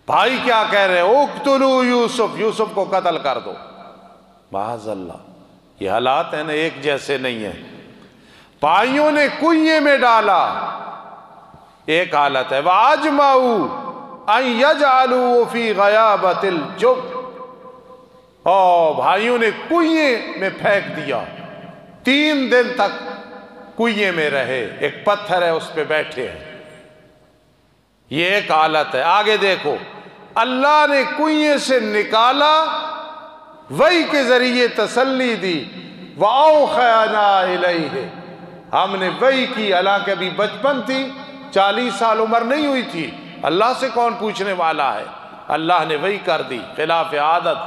بھائی کیا کہہ رہے ہیں اقتلوا یوسف، یوسف کو قتل کر دو۔ معاذ اللہ، یہ حالات ہیں نا ایک جیسے نہیں ہیں۔ بھائیوں نے کنویں میں ڈالا، ایک حالت ہے، وَأَجْمَعُوا أَن يَجْعَلُوا فِي غَيَابَةِ الْجُبِّ، اور بھائیوں نے کنویں میں پھینک دیا، 3 دن تک کنویں میں رہے، ایک پتھر ہے اس پہ بیٹھے ہیں۔ یہ ایک حالت ہے۔ آگے دیکھو، اللہ نے کنویں سے نکالا، وحی کے ذریعے تسلی دی، وَأَوْحَيْنَا إِلَيْهِ، ہم نے وحی کی، حالانکہ ابھی بچپن تھی، 40 سال عمر نہیں ہوئی تھی، اللہ سے کون پوچھنے والا ہے، اللہ نے وحی کر دی خلاف عادت۔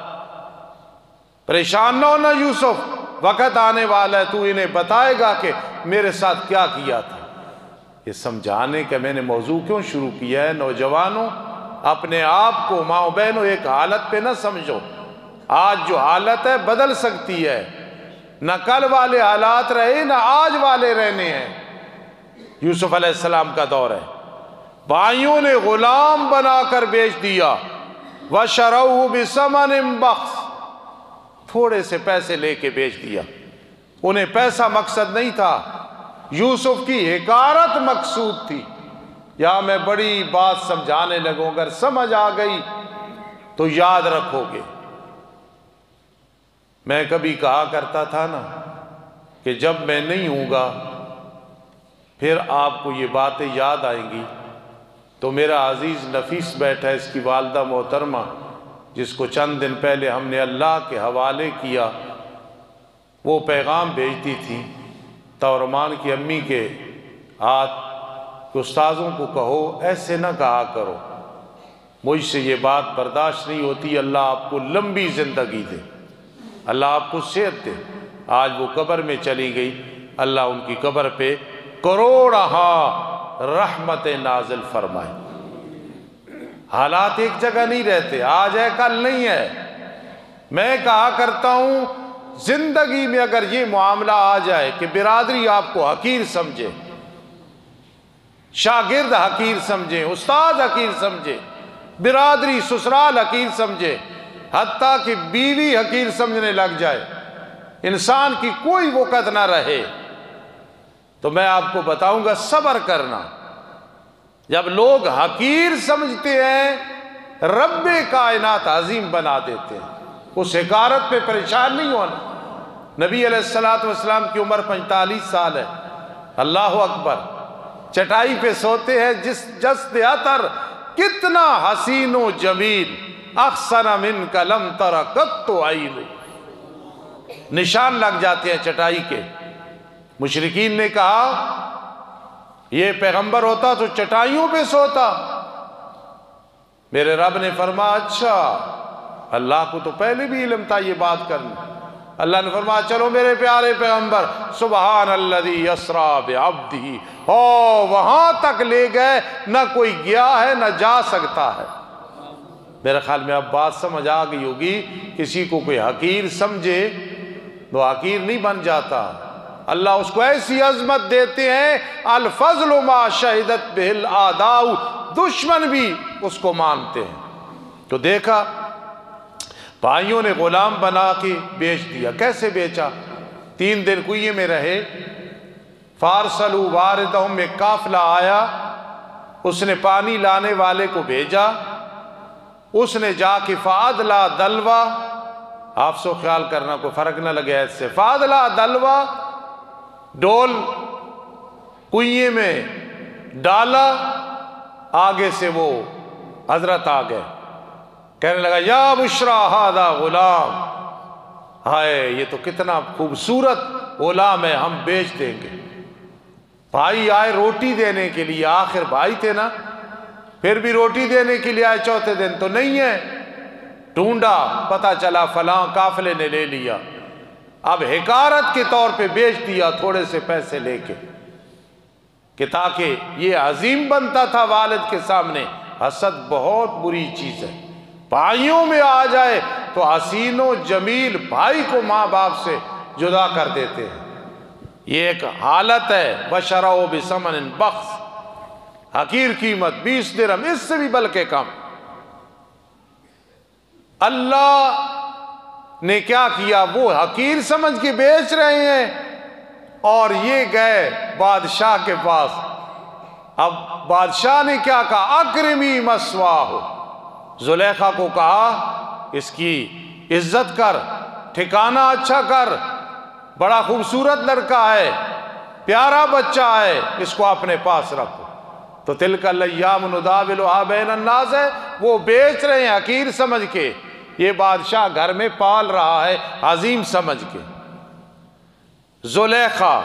پریشان نہ ہونا یوسف، وقت آنے والا ہے تو انہیں بتائے گا کہ میرے ساتھ کیا کیا تھا۔ یہ سمجھانے کا میں نے موضوع کیوں شروع کیا ہے، نوجوانوں اپنے آپ کو ماؤں بہنوں ایک حالت پہ نہ سمجھو، آج جو حالت ہے بدل سکتی ہے، نہ کل والے حالات رہے نہ آج والے رہنے ہیں۔ یوسف علیہ السلام کا دور ہے، بھائیوں نے غلام بنا کر بیچ دیا، وَشَرَوْهُ بِثَمَنٍ بَخْسٍ، تھوڑے سے پیسے لے کے بیچ دیا۔ انہیں پیسہ مقصد نہیں تھا، یوسف کی حقارت مقصود تھی۔ یا میں بڑی بات سمجھانے لگوں، اگر سمجھ آ گئی تو یاد رکھو گے۔ میں کبھی کہا کرتا تھا نا کہ جب میں نہیں ہوں گا پھر آپ کو یہ باتیں یاد آئیں گی۔ تو میرا عزیز نفیس بیٹھا ہے، اس کی والدہ محترمہ، جس کو چند دن پہلے ہم نے اللہ کے حوالے کیا، وہ پیغام بھیجتی تھی تورمان کی امی کے ہاتھ کہ استاذوں کو کہو ایسے نہ کہا کرو، مجھ سے یہ بات برداشت نہیں ہوتی، اللہ آپ کو لمبی زندگی دے، اللہ آپ کو صحت دے۔ آج وہ قبر میں چلی گئی، اللہ ان کی قبر پہ کروڑہا رحمت نازل فرمائے۔ حالات ایک جگہ نہیں رہتے، آج ہے کل نہیں ہے۔ میں کہا کرتا ہوں زندگی میں اگر یہ معاملہ آ جائے کہ برادری آپ کو حقیر سمجھے، شاگرد حقیر سمجھے، استاد حقیر سمجھے، برادری سسرال حقیر سمجھے، حتیٰ کہ بیوی حقیر سمجھنے لگ جائے، انسان کی کوئی وقت نہ رہے، تو میں آپ کو بتاؤں گا صبر کرنا۔ جب لوگ حقیر سمجھتے ہیں، رب کائنات عظیم بنا دیتے ہیں، اس حقارت پہ پریشان نہیں ہونا۔ نبی علیہ الصلوۃ والسلام کی عمر 45 سال ہے، اللہ اکبر، چٹائی پہ سوتے ہیں جست عطر، کتنا حسین و جمیل، احسن منک لم تر قط عین، نشان لگ جاتے ہیں چٹائی کے۔ مشرکین نے کہا یہ پیغمبر ہوتا تو چٹائیوں پہ سوتا۔ میرے رب نے فرمایا اچھا، اللہ کو تو پہلے بھی علم تھا یہ بات کرنی۔ اللہ نے فرمایا چلو میرے پیارے پیغمبر، سبحان الذی اسریٰ بعبدہ، وہاں تک لے گئے، نہ کوئی گیا ہے نہ جا سکتا ہے۔ میرے خیال میں اب بات سمجھ آ گئی ہوگی، کسی کو کوئی حقیر سمجھے تو حقیر نہیں بن جاتا، اللہ اس کو ایسی عظمت دیتے ہیں، الفضل ما شہدت بہ الاعداء، دشمن بھی اس کو مانتے ہیں۔ تو دیکھا بھائیوں نے غلام بنا کے بیچ دیا۔ کیسے بیچا؟ 3 دن کنویں میں رہے، فارسلوا واردہم، میں قافلہ آیا، اس نے پانی لانے والے کو بھیجا، اس نے جا کے فادلا دلوا، آپ سو خیال کرنا کوئی فرق نہ لگے ایسے، فادلا دلوا، ڈول کنویں میں ڈالا، آگے سے وہ حضرت آ گئے، کہنے لگا یا بشرا ھذا غلام، ہائے یہ تو کتنا خوبصورت غلام ہے، ہم بیچ دیں گے۔ بھائی آئے روٹی دینے کے لیے، آخر بھائی تھے نا، پھر بھی روٹی دینے کے لیے آئے، چوتھے دن تو نہیں ہے، ڈھونڈا، پتہ چلا فلاں قافلے نے لے لیا، اب حقارت کے طور پہ بیچ دیا تھوڑے سے پیسے لے کے، کہ تاکہ یہ عظیم بنتا تھا والد کے سامنے۔ حسد بہت بری چیز ہے، بھائیوں میں آ جائے تو حسین و جمیل بھائی کو ماں باپ سے جدا کر دیتے ہیں، یہ ایک حالت ہے۔ وَشَرَوْا بِثَمَنٍ بَخْسٍ، حقیر قیمت 20 درہم، اس سے بھی بلکہ کم۔ اللہ نے کیا کیا؟ وہ حقیر سمجھ کے بیچ رہے ہیں، اور یہ گئے بادشاہ کے پاس۔ اب بادشاہ نے کیا کہا؟ اکرمی مثواہ، زلیخا کو کہا اس کی عزت کر، ٹھکانہ اچھا کر، بڑا خوبصورت لڑکا ہے، پیارا بچہ ہے، اس کو اپنے پاس رکھو۔ تو تلک الایام نداولها بین الناس ہے، وہ بیچ رہے ہیں حقیر سمجھ کے، یہ بادشاہ گھر میں پال رہا ہے عظیم سمجھ کے۔ زلیخا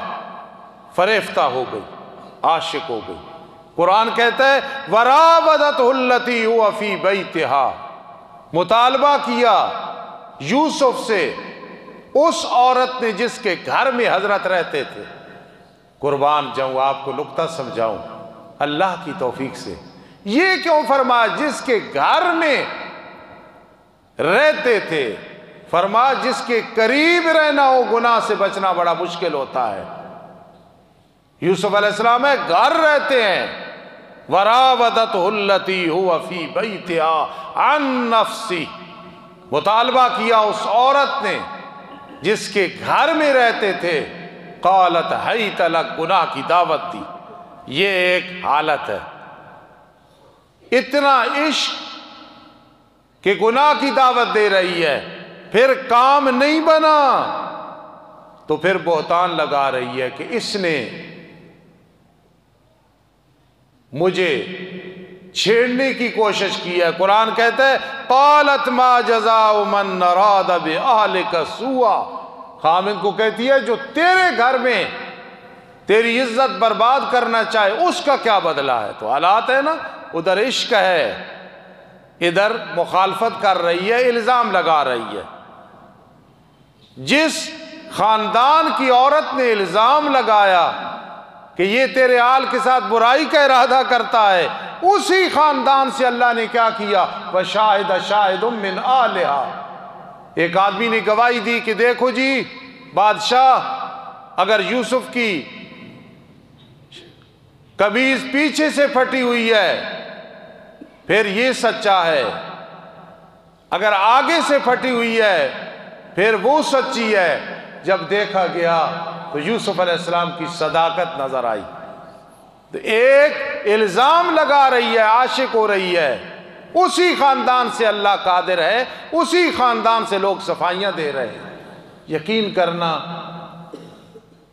فریفتہ ہو گئی، عاشق ہو گئی۔ قرآن کہتا ہے وراودته التی هو فی بیتها، مطالبہ کیا یوسف سے اس عورت نے جس کے گھر میں حضرت رہتے تھے۔ قربان جاؤں آپ کو نکتہ سمجھاؤں اللہ کی توفیق سے، یہ کیوں فرمایا جس کے گھر میں رہتے تھے؟ فرمایا جس کے قریب رہنا ہو گناہ سے بچنا بڑا مشکل ہوتا ہے۔ یوسف علیہ السلام ہے گھر رہتے ہیں، وراودته التی هو فی بیتها عن نفسی، مطالبہ کیا اس عورت نے جس کے گھر میں رہتے تھے، قالت حیت لک، گناہ کی دعوت دی۔ یہ ایک حالت ہے، اتنا عشق کہ گناہ کی دعوت دے رہی ہے، پھر کام نہیں بنا تو پھر بہتان لگا رہی ہے کہ اس نے مجھے چھیڑنے کی کوشش کی ہے۔ قرآن کہتا ہے قالت ما جزاء من اراد باہلک سوءا، خامد کو کہتی ہے جو تیرے گھر میں تیری عزت برباد کرنا چاہے اس کا کیا بدلہ ہے؟ تو حالات ہے نا، ادھر عشق ہے، ادھر مخالفت کر رہی ہے، الزام لگا رہی ہے۔ جس خاندان کی عورت نے الزام لگایا کہ یہ تیرے آل کے ساتھ برائی کا ارادہ کرتا ہے، اسی خاندان سے اللہ نے کیا کیا؟ وَشَاهِدَ شَاهِدٌ مِّنْ آلِهَا، ایک آدمی نے گواہی دی کہ دیکھو جی بادشاہ، اگر یوسف کی قمیض پیچھے سے پھٹی ہوئی ہے پھر یہ سچا ہے، اگر آگے سے پھٹی ہوئی ہے پھر وہ سچی ہے۔ جب دیکھا گیا تو یوسف علیہ السلام کی صداقت نظر آئی۔ تو ایک الزام لگا رہی ہے، عاشق ہو رہی ہے، اسی خاندان سے اللہ قادر ہے، اسی خاندان سے لوگ صفائیاں دے رہے ہیں۔ یقین کرنا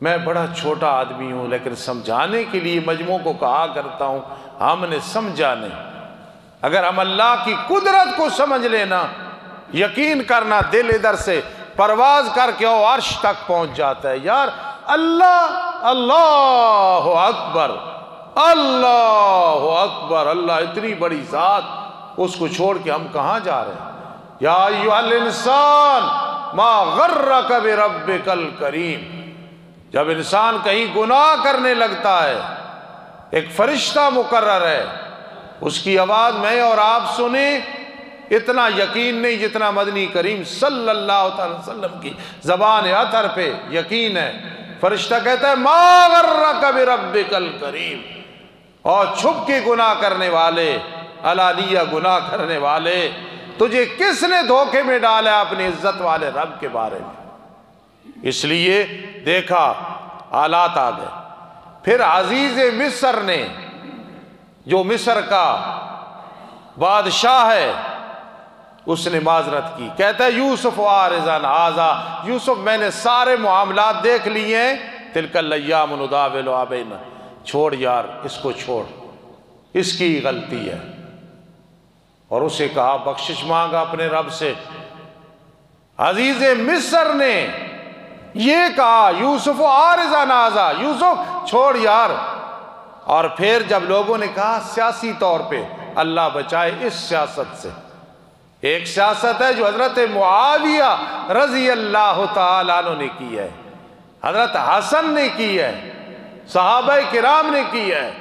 میں بڑا چھوٹا آدمی ہوں، لیکن سمجھانے کے لیے مجموع کو کہا کرتا ہوں ہم نے سمجھا نہیں۔ اگر ہم اللہ کی قدرت کو سمجھ لینا، یقین کرنا، دل ادھر سے پرواز کر کے وہ عرش تک پہنچ جاتا ہے۔ یار اللہ، اللہ اکبر، اللہ اکبر، اللہ اتنی بڑی ذات، اس کو چھوڑ کے ہم کہاں جا رہے ہیں؟ یا ایھا الانسان ما غرک بربک الکریم۔ جب انسان کہیں گناہ کرنے لگتا ہے، ایک فرشتہ مقرر ہے، اس کی آواز میں اور آپ سنیں، اتنا یقین نہیں جتنا مدنی کریم صلی اللہ علیہ وسلم کی زبان اطہر پہ یقین ہے۔ فرشتہ کہتا ہے ما غرک بربک الکریم، اور چھپ کے گناہ کرنے والے، علانیہ گناہ کرنے والے، تجھے کس نے دھوکے میں ڈالا اپنی عزت والے رب کے بارے میں؟ اس لیے دیکھا حالات آ گئے۔ پھر عزیز مصر نے، جو مصر کا بادشاہ ہے، اس نے معذرت کی، کہتا ہے یوسف عارضاً ھذا، یوسف میں نے سارے معاملات دیکھ لیے ہیں، تلک الایام نداولها بین، چھوڑ یار اس کو چھوڑ، اس کی غلطی ہے۔ اور اسے کہا بخشش مانگا اپنے رب سے۔ عزیز مصر نے یہ کہا یوسف عارضاً ھذا، یوسف چھوڑ یار۔ اور پھر جب لوگوں نے کہا سیاسی طور پہ اللہ بچائے اس سیاست سے، ایک سیاست ہے جو حضرت معاویہ رضی اللہ تعالیٰ عنہ نے کی ہے، حضرت حسن نے کی ہے، صحابہ کرام نے کی ہے،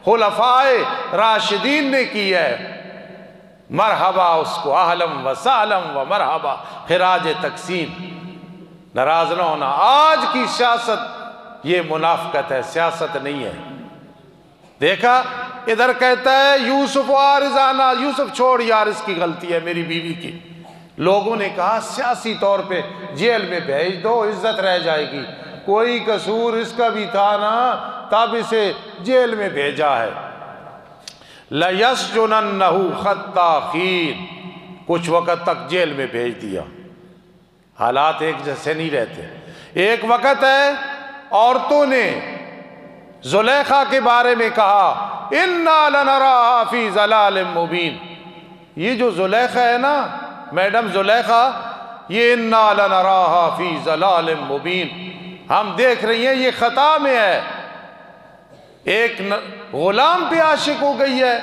خلفائے راشدین نے کی ہے، مرحبا اس کو، اہلم و سہلم و مرحبا، خراج تقسیم، ناراض نہ ہونا۔ آج کی سیاست یہ منافقت ہے، سیاست نہیں ہے۔ دیکھا ادھر کہتا ہے یوسف عارضاً، یوسف چھوڑ یار اس کی غلطی ہے میری بیوی کی۔ لوگوں نے کہا سیاسی طور پہ جیل میں بھیج دو، عزت رہ جائے گی، کوئی قصور اس کا بھی تھا نا، تب اسے جیل میں بھیجا ہے۔ لَيَسْجُنَنَّهُ حَتَّىٰ حِينٍ، کچھ وقت تک جیل میں بھیج دیا۔ حالات ایک جیسے نہیں رہتے۔ ایک وقت ہے عورتوں نے زلیخا کے بارے میں کہا اِنَّا لَنَرَاهَا فِي ضَلَالٍ مُبِينٍ، یہ جو زلیخا ہے نا، میڈم زلیخا، یہ اِنَّا لَنَرَاهَا فِي ضَلَالٍ مُبِينٍ، ہم دیکھ رہی ہیں یہ خطا میں ہے، ایک غلام پہ عاشق ہو گئی ہے۔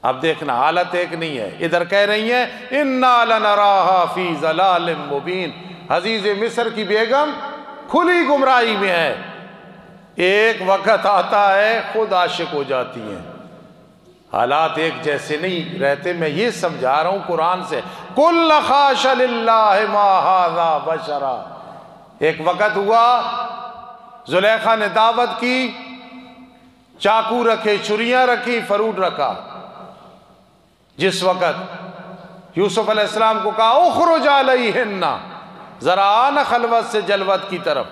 اب دیکھنا حالت ایک نہیں ہے، ادھر کہہ رہی ہیں اِنَّا لَنَرَاهَا فِي ضَلَالٍ مُبِينٍ، عزیز مصر کی بیگم کھلی گمراہی میں ہے۔ ایک وقت آتا ہے خود عاشق ہو جاتی ہیں۔ حالات ایک جیسے نہیں رہتے۔ میں یہ سمجھا رہا ہوں قرآن سے، قُلْ خَاشَ لِلَّهِ مَا هَذَا بَشَرًا۔ ایک وقت ہوا زلیخا نے دعوت کی، چاقو رکھے، چھریاں رکھی، فروٹ رکھا۔ جس وقت یوسف علیہ السلام کو کہا اخرج علیہن، ذرا آنا خلوت سے جلوت کی طرف،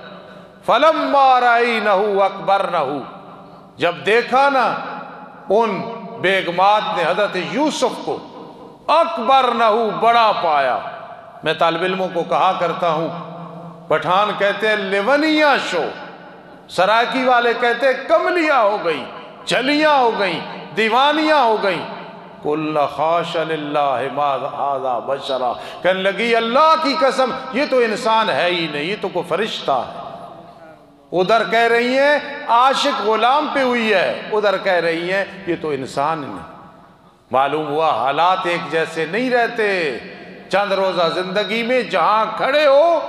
فلما رأینہ اکبرنہ، جب دیکھا نا ان بیگمات نے حضرت یوسف کو، اکبرنہ بڑا پایا۔ میں طالب علموں کو کہا کرتا ہوں، پٹھان کہتے ہیں لیونیاں شو، سرائکی والے کہتے ہیں کملیاں ہو گئی، چلیاں ہو گئیں، دیوانیاں ہو گئیں۔ قُلْ خَاشَ لِلَّهِ مَا هَذَا بَشَرًا، کہنے لگی اللہ کی قسم یہ تو انسان ہے ہی نہیں، یہ تو کوئی فرشتہ ہے۔ ادھر کہہ رہی ہیں عاشق غلام پہ ہوئی ہے، ادھر کہہ رہی ہیں یہ تو انسان نہیں۔ معلوم ہوا حالات ایک جیسے نہیں رہتے۔ چند روزہ زندگی میں جہاں کھڑے ہو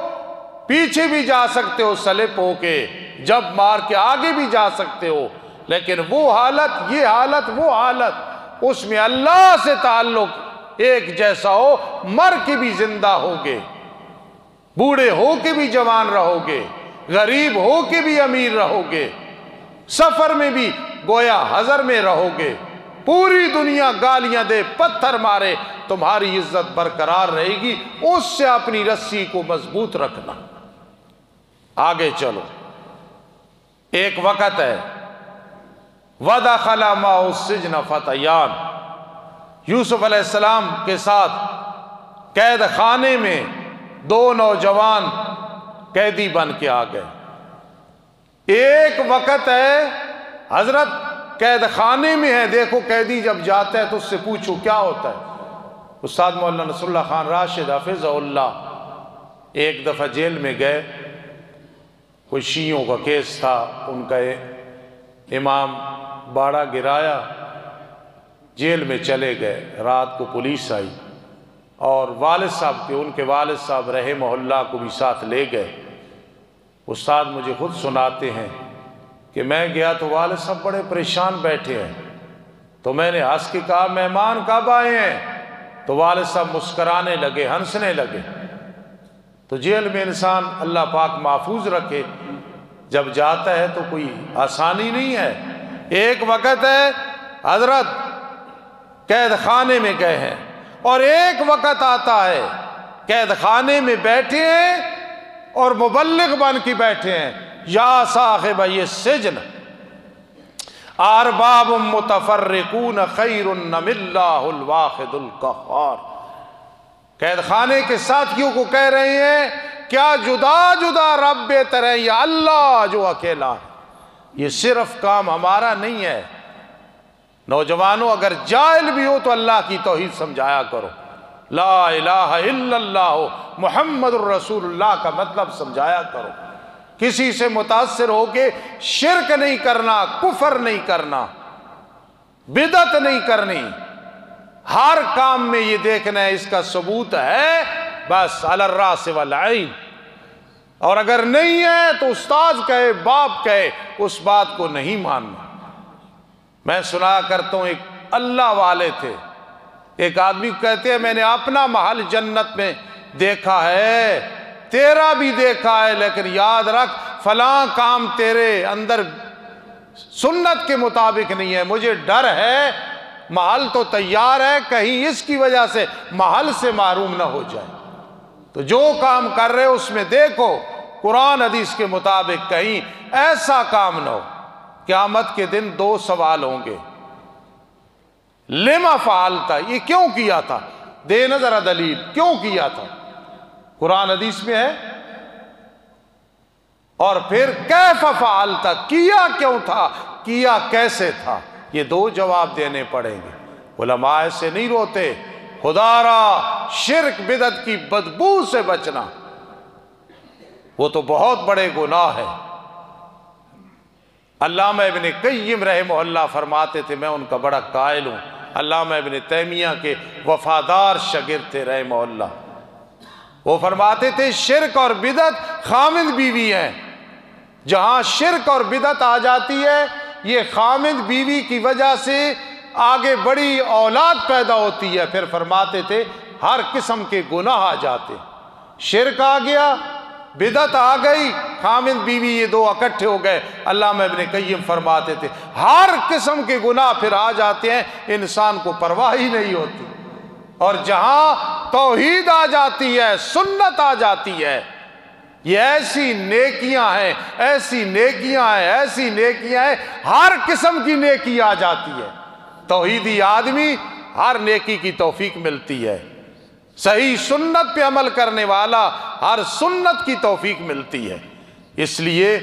پیچھے بھی جا سکتے ہو سلپ ہو کے، جب مار کے آگے بھی جا سکتے ہو، لیکن وہ حالت، یہ حالت، وہ حالت، اس میں اللہ سے تعلق ایک جیسا ہو، مر کے بھی زندہ ہوگے، بوڑھے ہو کے بھی جوان رہو گے، غریب ہو کے بھی امیر رہو گے، سفر میں بھی گویا حضر میں رہو گے، پوری دنیا گالیاں دے، پتھر مارے، تمہاری عزت برقرار رہے گی۔ اس سے اپنی رسی کو مضبوط رکھنا۔ آگے چلو، ایک وقت ہے وَدَخَلَ مَعَهُ السِّجْنَ فَتَيَانِ، یوسف علیہ السلام کے ساتھ قید خانے میں دو نوجوان قیدی بن کے آ گئے۔ ایک وقت ہے حضرت قید خانے میں ہے، دیکھو قیدی جب جاتا ہے تو اس سے پوچھو کیا ہوتا ہے۔ استاد مولانا نصر اللہ خان راشد حفظہ اللہ ایک دفعہ جیل میں گئے، کوئی شیعوں کا کیس تھا، ان کا امام باڑا گرایا، جیل میں چلے گئے، رات کو پولیس آئی اور والد صاحب کے، ان کے والد صاحب رحمہ اللہ کو بھی ساتھ لے گئے۔ استاد مجھے خود سناتے ہیں کہ میں گیا تو والد صاحب بڑے پریشان بیٹھے ہیں، تو میں نے ہنس کے کہا مہمان کب آئے ہیں؟ تو والد صاحب مسکرانے لگے، ہنسنے لگے۔ تو جیل میں انسان اللہ پاک محفوظ رکھے، جب جاتا ہے تو کوئی آسانی نہیں ہے۔ ایک وقت ہے حضرت قید خانے میں گئے ہیں، اور ایک وقت آتا ہے قید خانے میں بیٹھے ہیں اور مبلغ بن کے بیٹھے ہیں، یا صاحب یہ سجن ارباب متفرقون خیر ام اللہ الواحد القہار۔ قید خانے کے ساتھیوں کو کہہ رہے ہیں کیا جدا جدا رب بہتر ہے یا اللہ جو اکیلا ہے؟ یہ صرف کام ہمارا نہیں ہے۔ نوجوانوں اگر جاہل بھی ہو تو اللہ کی توحید سمجھایا کرو، لا الہ الا اللہ محمد الرسول اللہ کا مطلب سمجھایا کرو۔ کسی سے متاثر ہو کے شرک نہیں کرنا، کفر نہیں کرنا، بدعت نہیں کرنی، ہر کام میں یہ دیکھنا ہے اس کا ثبوت ہے، بس علی الراس والعین۔ اور اگر نہیں ہے تو استاد کہے، باپ کہے، اس بات کو نہیں ماننا۔ میں سنا کرتا ہوں، ایک اللہ والے تھے، ایک آدمی کو کہتے ہیں میں نے اپنا محل جنت میں دیکھا ہے، تیرا بھی دیکھا ہے، لیکن یاد رکھ فلاں کام تیرے اندر سنت کے مطابق نہیں ہے، مجھے ڈر ہے، محل تو تیار ہے، کہیں اس کی وجہ سے محل سے محروم نہ ہو جائے۔ تو جو کام کر رہے اس میں دیکھو قرآن حدیث کے مطابق، کہیں ایسا کام نہ ہو۔ قیامت کے دن دو سوال ہوں گے، لما فعلتا، یہ کیوں کیا تھا، دے نظر دلیل، کیوں کیا تھا، قرآن حدیث میں ہے، اور پھر کیف فعلتا، کیا کیوں تھا، کیا کیسے تھا، یہ دو جواب دینے پڑیں گے۔ علماء سے نہیں روتے، خدا را شرک بدعت کی بدبو سے بچنا، وہ تو بہت بڑے گناہ ہے۔ علامہ ابن قیم رحمہ اللہ فرماتے تھے، میں ان کا بڑا قائل ہوں، علامہ ابن تیمیہ کے وفادار شاگرد تھے رحمہ اللہ۔ وہ فرماتے تھے شرک اور بدعت خامد بیوی ہیں، جہاں شرک اور بدعت آ جاتی ہے یہ خامد بیوی کی وجہ سے آگے بڑی اولاد پیدا ہوتی ہے، پھر فرماتے تھے ہر قسم کے گناہ آ جاتے، شرک آ گیا، بدعت آ گئی، خامد بیوی یہ دو اکٹھے ہو گئے، علامہ ابن قیم فرماتے تھے ہر قسم کے گناہ پھر آ جاتے ہیں، انسان کو پرواہ ہی نہیں ہوتی۔ اور جہاں توحید آ جاتی ہے، سنت آ جاتی ہے، یہ ایسی نیکیاں ہیں، ایسی نیکیاں ہیں، ایسی نیکیاں ہیں، ہر قسم کی نیکی آ جاتی ہے۔ توحیدی آدمی ہر نیکی کی توفیق ملتی ہے، صحیح سنت پہ عمل کرنے والا ہر سنت کی توفیق ملتی ہے۔ اس لیے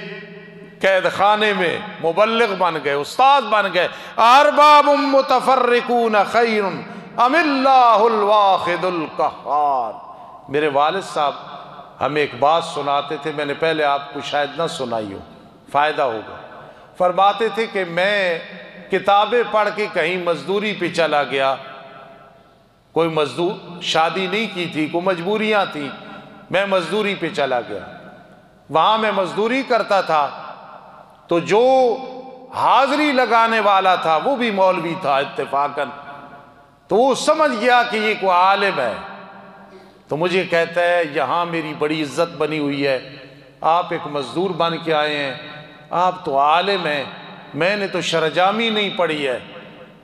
قید خانے میں مبلغ بن گئے، استاد بن گئے، ارباب متفرقون خیر ام اللہ الواحد القہار۔ میرے والد صاحب ہمیں ایک بات سناتے تھے، میں نے پہلے آپ کو شاید نہ سنائی ہو، فائدہ ہوگا۔ فرماتے تھے کہ میں کتابیں پڑھ کے کہیں مزدوری پہ چلا گیا، کوئی مزدور، شادی نہیں کی تھی، کوئی مجبوریاں تھیں، میں مزدوری پہ چلا گیا، وہاں میں مزدوری کرتا تھا تو جو حاضری لگانے والا تھا وہ بھی مولوی تھا اتفاقاً، تو وہ سمجھ گیا کہ یہ کوئی عالم ہے، تو مجھے کہتا ہے یہاں میری بڑی عزت بنی ہوئی ہے، آپ ایک مزدور بن کے آئے ہیں، آپ تو عالم ہیں، میں نے تو شرجامی نہیں پڑھی ہے۔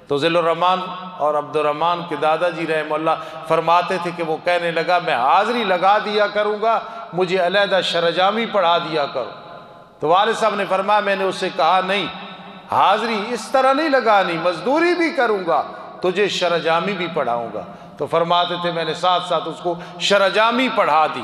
تو ذل الرحمان اور عبد الرحمان کے دادا جی رحمہ اللہ فرماتے تھے کہ وہ کہنے لگا میں حاضری لگا دیا کروں گا، مجھے علیحدہ شرجامی پڑھا دیا کرو۔ تو والد صاحب نے فرمایا، میں نے اس سے کہا نہیں، حاضری اس طرح نہیں لگانی، مزدوری بھی کروں گا، تجھے شرجامی بھی پڑھاؤں گا۔ تو فرماتے تھے میں نے ساتھ ساتھ اس کو شرجامی پڑھا دی،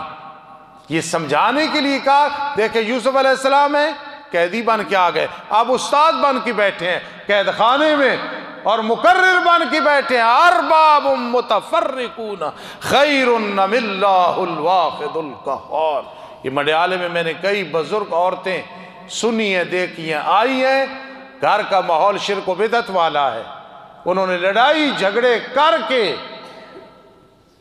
یہ سمجھانے کے لیے کہا۔ دیکھیں یوسف علیہ السلام ہے، قیدی بن کے آ گئے، اب استاد بن کے بیٹھے ہیں قید خانے میں اور مقرر بن کے بیٹھے ہیں۔ ارباب متفرقون خیر ام اللہ الواحد القہار۔ یہ مڈیالے میں میں نے کئی بزرگ عورتیں سنی ہیں، دیکھی ہیں، آئی ہیں، گھر کا ماحول شرک و بدعت والا ہے، انہوں نے لڑائی جھگڑے کر کے،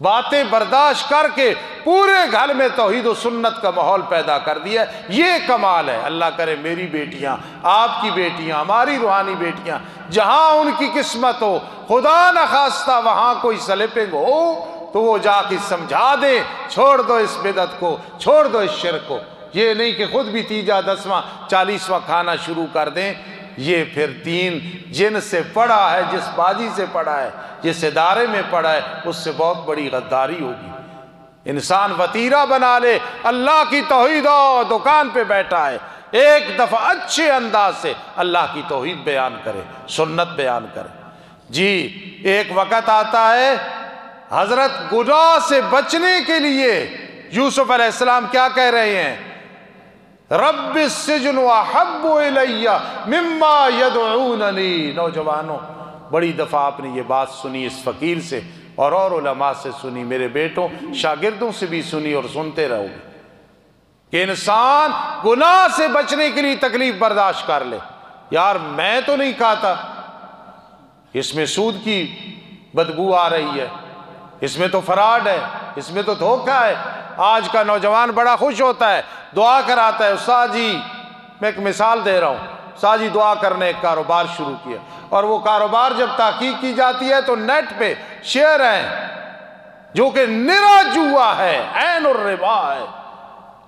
باتیں برداشت کر کے پورے گھر میں توحید و سنت کا ماحول پیدا کر دیا۔ یہ کمال ہے۔ اللہ کرے میری بیٹیاں، آپ کی بیٹیاں، ہماری روحانی بیٹیاں، جہاں ان کی قسمت ہو، خدا نخواستہ وہاں کوئی سلپنگ ہو تو وہ جا کے سمجھا دیں، چھوڑ دو اس بدعت کو، چھوڑ دو اس شرک کو۔ یہ نہیں کہ خود بھی تیجا 10واں 40واں کھانا شروع کر دیں۔ یہ پھر دین جن سے پڑھا ہے، جس بازی سے پڑھا ہے، جس ادارے میں پڑھا ہے، اس سے بہت بڑی غداری ہوگی۔ انسان وتیرہ بنا لے، اللہ کی توحید ہو، دکان پہ بیٹھا ہے، ایک دفعہ اچھے انداز سے اللہ کی توحید بیان کرے، سنت بیان کرے۔ جی ایک وقت آتا ہے حضرت گناہ سے بچنے کے لیے یوسف علیہ السلام کیا کہہ رہے ہیں؟ رب السجن احب الی مما یدعوننی۔ نوجوانوں بڑی دفعہ آپ نے یہ بات سنی اس فقیر سے اور علماء سے سنی، میرے بیٹوں شاگردوں سے بھی سنی اور سنتے رہو گے، کہ انسان گناہ سے بچنے کے لیے تکلیف برداشت کر لے۔ یار میں تو نہیں کھاتا، اس میں سود کی بدبو آ رہی ہے، اس میں تو فراڈ ہے، اس میں تو دھوکہ ہے۔ آج کا نوجوان بڑا خوش ہوتا ہے، دعا کراتا ہے، استاد جی میں ایک مثال دے رہا ہوں، استاد جی دعا کرنے ایک کاروبار شروع کیا، اور وہ کاروبار جب تحقیق کی جاتی ہے تو نیٹ پہ شیئر ہیں جو کہ نرا جوا ہے، عین الربا ہے۔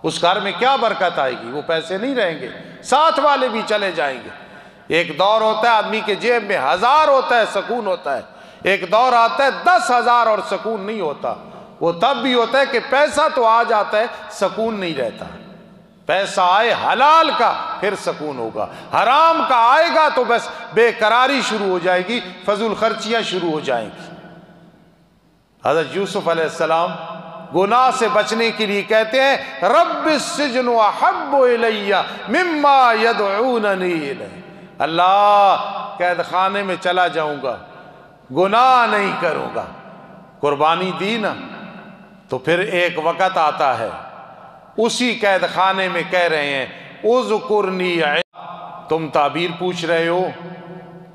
اس گھر میں کیا برکت آئے گی؟ وہ پیسے نہیں رہیں گے، ساتھ والے بھی چلے جائیں گے۔ ایک دور ہوتا ہے آدمی کے جیب میں 1000 ہوتا ہے، سکون ہوتا ہے، ایک دور آتا ہے 10,000 اور سکون نہیں ہوتا۔ وہ تب بھی ہوتا ہے کہ پیسہ تو آ جاتا ہے، سکون نہیں رہتا۔ پیسہ آئے حلال کا پھر سکون ہوگا، حرام کا آئے گا تو بس بے قراری شروع ہو جائے گی، فضول خرچیاں شروع ہو جائیں گی۔ حضرت یوسف علیہ السلام گناہ سے بچنے کے لیے کہتے ہیں رب السجن احب الی مما یدعوننی الیہ۔ اللہ قید خانے میں چلا جاؤں گا، گناہ نہیں کروں گا، قربانی دی نا۔ تو پھر ایک وقت آتا ہے اسی قید خانے میں کہہ رہے ہیں اذکرنی، تم تعبیر پوچھ رہے ہو،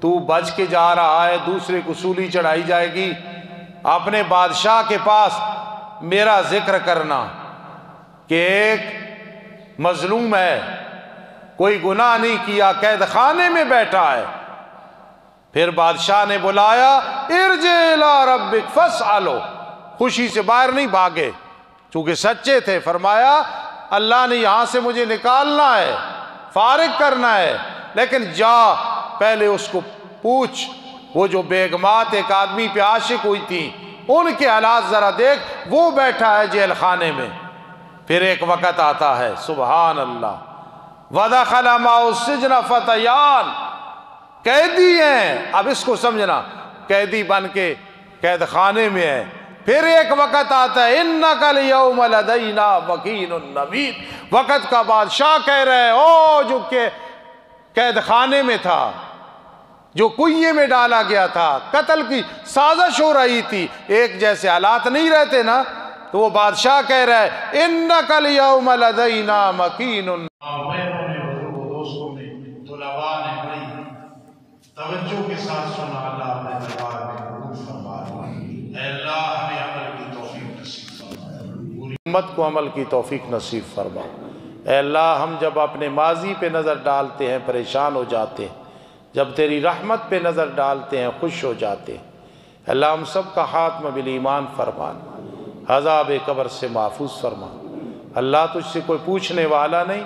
تو بچ کے جا رہا ہے، دوسرے کو سولی چڑھائی جائے گی، اپنے بادشاہ کے پاس میرا ذکر کرنا کہ ایک مظلوم ہے، کوئی گناہ نہیں کیا، قید خانے میں بیٹھا ہے۔ پھر بادشاہ نے بلایا ارجع الی ربک فاسألو، خوشی سے باہر نہیں بھاگے چونکہ سچے تھے، فرمایا اللہ نے یہاں سے مجھے نکالنا ہے، فارغ کرنا ہے، لیکن جا پہلے اس کو پوچھ، وہ جو بیگمات ایک آدمی پہ عاشق ہوئی تھی ان کے حالات ذرا دیکھ، وہ بیٹھا ہے جیل خانے میں۔ پھر ایک وقت آتا ہے سبحان اللہ وَدَخَلَ مَعَهُ السِّجْنَ فَتَيَانِ، قیدی ہیں، اب اس کو سمجھنا، قیدی بن کے قید خانے میں ہے۔ پھر ایک وقت آتا ہے اِنَّكَ الْيَوْمَ لَدَيْنَا مَكِينٌ أَمِينٌ، وقت کا بادشاہ کہہ رہے ہیں او جو کہ قید خانے میں تھا، جو کنویں میں ڈالا گیا تھا، قتل کی سازش ہو رہی تھی، ایک جیسے حالات نہیں رہتے نا، تو وہ بادشاہ کہہ رہا ہے اِنَّكَ الْيَوْمَ لَدَيْنَا مَكِينٌ۔ بہنوں نے، بزرگوں، دوستوں نے، طلباء نے بڑی توجہ کے ساتھ سنا، اللہ اپنے دربار میں قبول فرما۔ اے اللہ ہمیں عمل کی توفیق نصیب فرما، پوری امت کو عمل کی توفیق نصیب فرما۔ اے اللہ ہم جب اپنے ماضی پہ نظر ڈالتے ہیں پریشان ہو جاتے ہیں، جب تیری رحمت پہ نظر ڈالتے ہیں خوش ہو جاتے ہیں۔ اللہ ہم سب کا خاتمہ بالایمان فرمانا، عذاب قبر سے محفوظ فرما۔ اللہ تجھ سے کوئی پوچھنے والا نہیں،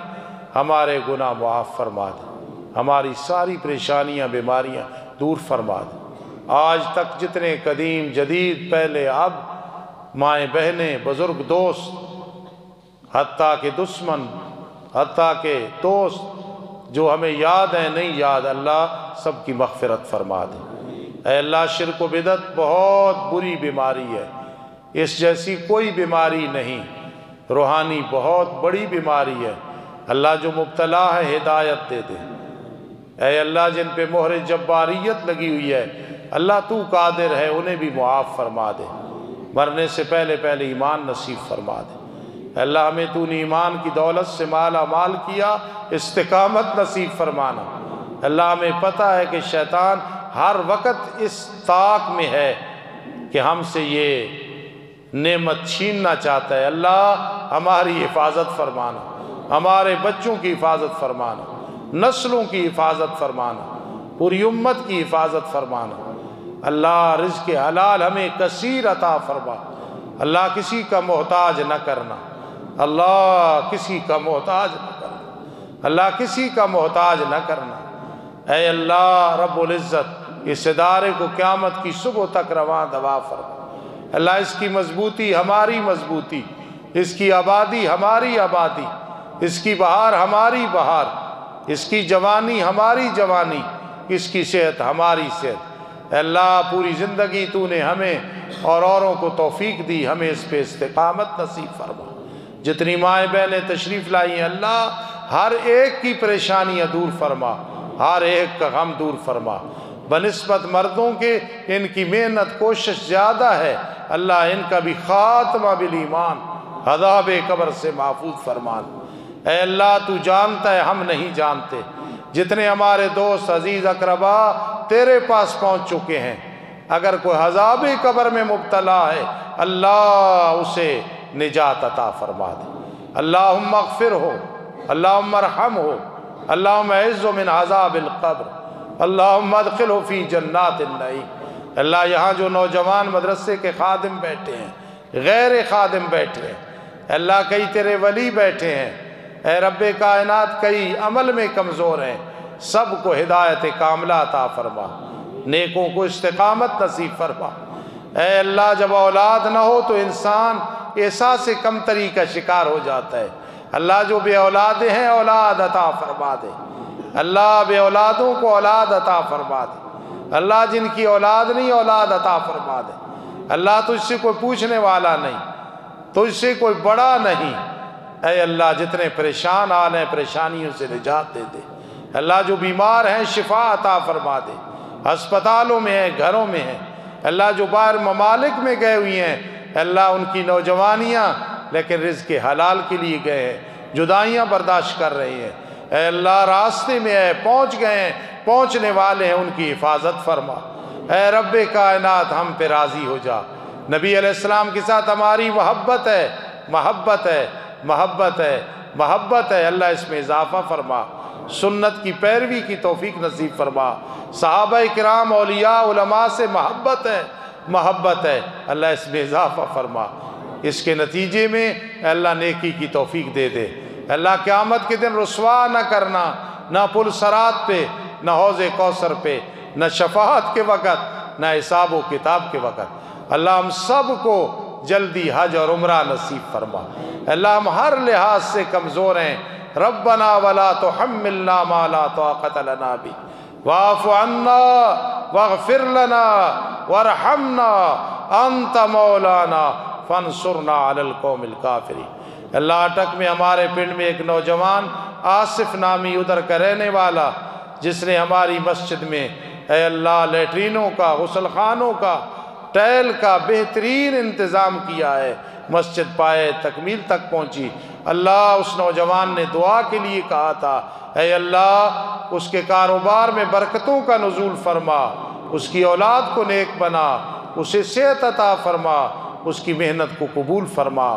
ہمارے گناہ معاف فرما دے، ہماری ساری پریشانیاں بیماریاں دور فرما دے۔ آج تک جتنے قدیم جدید پہلے اب مائیں بہنیں بزرگ دوست حتیٰ کہ دشمن حتیٰ کہ دوست جو ہمیں یاد ہیں نہیں یاد، اللہ سب کی مغفرت فرما دے۔ اے اللہ شرک و بدعت بہت بری بیماری ہے، اس جیسی کوئی بیماری نہیں، روحانی بہت بڑی بیماری ہے۔ اللہ جو مبتلا ہے ہدایت دے دے۔ اے اللہ جن پہ مہر جباریت لگی ہوئی ہے اللہ تو قادر ہے انہیں بھی معاف فرما دے، مرنے سے پہلے پہلے ایمان نصیب فرما دے۔ اے اللہ ہمیں تو نے ایمان کی دولت سے مالا مال کیا، استقامت نصیب فرمانا۔ اللہ ہمیں پتہ ہے کہ شیطان ہر وقت اس طاق میں ہے کہ ہم سے یہ نعمت چھیننا چاہتا ہے۔ اللہ ہماری حفاظت فرمانا، ہمارے بچوں کی حفاظت فرمانا، نسلوں کی حفاظت فرمانا، پوری امت کی حفاظت فرمانا۔ اللہ رزق حلال ہمیں کثیر عطا فرما، اللہ کسی کا محتاج نہ کرنا، اللہ کسی کا محتاج نہ کرنا، اللہ کسی کا محتاج نہ کرنا۔ اے اللہ رب العزت اس ادارے کو قیامت کی صبح تک رواں دوا فرما۔ اللہ اس کی مضبوطی ہماری مضبوطی، اس کی آبادی ہماری آبادی، اس کی بہار ہماری بہار، اس کی جوانی ہماری جوانی، اس کی صحت ہماری صحت۔ اے اللہ پوری زندگی تو نے ہمیں اور اوروں کو توفیق دی، ہمیں اس پہ استقامت نصیب فرما۔ جتنی مائیں بہنیں تشریف لائی ہیں اللہ ہر ایک کی پریشانیاں دور فرما، ہر ایک کا غم دور فرما۔ بنسبت مردوں کے ان کی محنت کوشش زیادہ ہے، اللہ ان کا بھی خاتمہ بالایمان عذاب قبر سے محفوظ فرمان۔ اے اللہ تو جانتا ہے ہم نہیں جانتے، جتنے ہمارے دوست عزیز اقربا تیرے پاس پہنچ چکے ہیں، اگر کوئی عذاب قبر میں مبتلا ہے اللہ اسے نجات عطا فرما دے۔ اللہم اغفر ہو، اللہم ارحم ہو، اللہم اعز من عذاب القبر، اللہم ادخلہ فی جنات النعیم۔ اللہ یہاں جو نوجوان مدرسے کے خادم بیٹھے ہیں، غیر خادم بیٹھے ہیں، اللہ کئی تیرے ولی بیٹھے ہیں، اے رب کائنات کئی عمل میں کمزور ہیں، سب کو ہدایت کاملہ عطا فرما، نیکوں کو استقامت نصیب فرما۔ اے اللہ جب اولاد نہ ہو تو انسان احساس کمتری کا شکار ہو جاتا ہے، اللہ جو بے اولاد ہیں اولاد عطا فرما دے، اللہ بے اولادوں کو اولاد عطا فرما دے، اللہ جن کی اولاد نہیں اولاد عطا فرما دے۔ اللہ تجھ سے کوئی پوچھنے والا نہیں، تجھ سے کوئی بڑا نہیں۔ اے اللہ جتنے پریشان حال ہیں پریشانیوں سے نجات دے دے، اللہ جو بیمار ہیں شفا عطا فرما دے، ہسپتالوں میں ہیں گھروں میں ہیں، اللہ جو باہر ممالک میں گئے ہوئی ہیں اللہ ان کی نوجوانیاں لیکن رزق حلال کے لیے گئے ہیں، جدائیاں برداشت کر رہے ہیں، اے اللہ راستے میں ہے پہنچ گئے ہیں پہنچنے والے ہیں ان کی حفاظت فرما۔ اے رب کائنات ہم پہ راضی ہو جا، نبی علیہ السلام کے ساتھ ہماری محبت ہے محبت ہے محبت ہے محبت ہے، اللہ اس میں اضافہ فرما، سنت کی پیروی کی توفیق نصیب فرما، صحابہ کرام اولیاء علماء سے محبت ہے محبت ہے، اللہ اس میں اضافہ فرما، اس کے نتیجے میں اللہ نیکی کی توفیق دے دے۔ اللہ قیامت کے دن رسوا نہ کرنا، نہ پل صراط پہ، نہ حوض کوثر پہ، نہ شفاعت کے وقت، نہ حساب و کتاب کے وقت۔ اللہ ہم سب کو جلدی حج اور عمرہ نصیب فرما۔ اللہ ہم ہر لحاظ سے کمزور ہیں، ربنا ولا تحملنا ما لا طاقت لنا بھی، واعف عنا واغفر لنا وارحمنا انت مولانا فانصرنا علی القوم الکافرین۔ اللہ اٹک میں ہمارے پنڈ میں ایک نوجوان آصف نامی ادھر کا رہنے والا جس نے ہماری مسجد میں اے اللہ لیٹرینوں کا غسل خانوں کا ٹیل کا بہترین انتظام کیا ہے، مسجد پائے تکمیل تک پہنچی۔ اللہ اس نوجوان نے دعا کے لیے کہا تھا اے اللہ اس کے کاروبار میں برکتوں کا نزول فرما، اس کی اولاد کو نیک بنا، اسے صحت عطا فرما، اس کی محنت کو قبول فرما،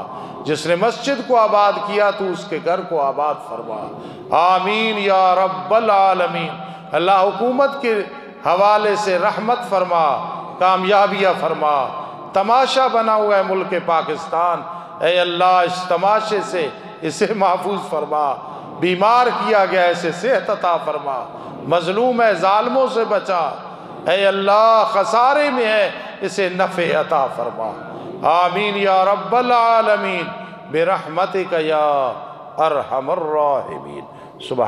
جس نے مسجد کو آباد کیا تو اس کے گھر کو آباد فرما، آمین یا رب العالمین۔ اللہ حکومت کے حوالے سے رحمت فرما، کامیابیاں فرما، تماشا بنا ہوا ہے ملک پاکستان، اے اللہ اس تماشے سے اسے محفوظ فرما، بیمار کیا گیا اسے صحت عطا فرما، مظلوم ہے ظالموں سے بچا، اے اللہ خسارے میں ہے اسے نفع عطا فرما، آمین یا رب العالمین برحمتک یا ارحم الراحمین۔ سبحان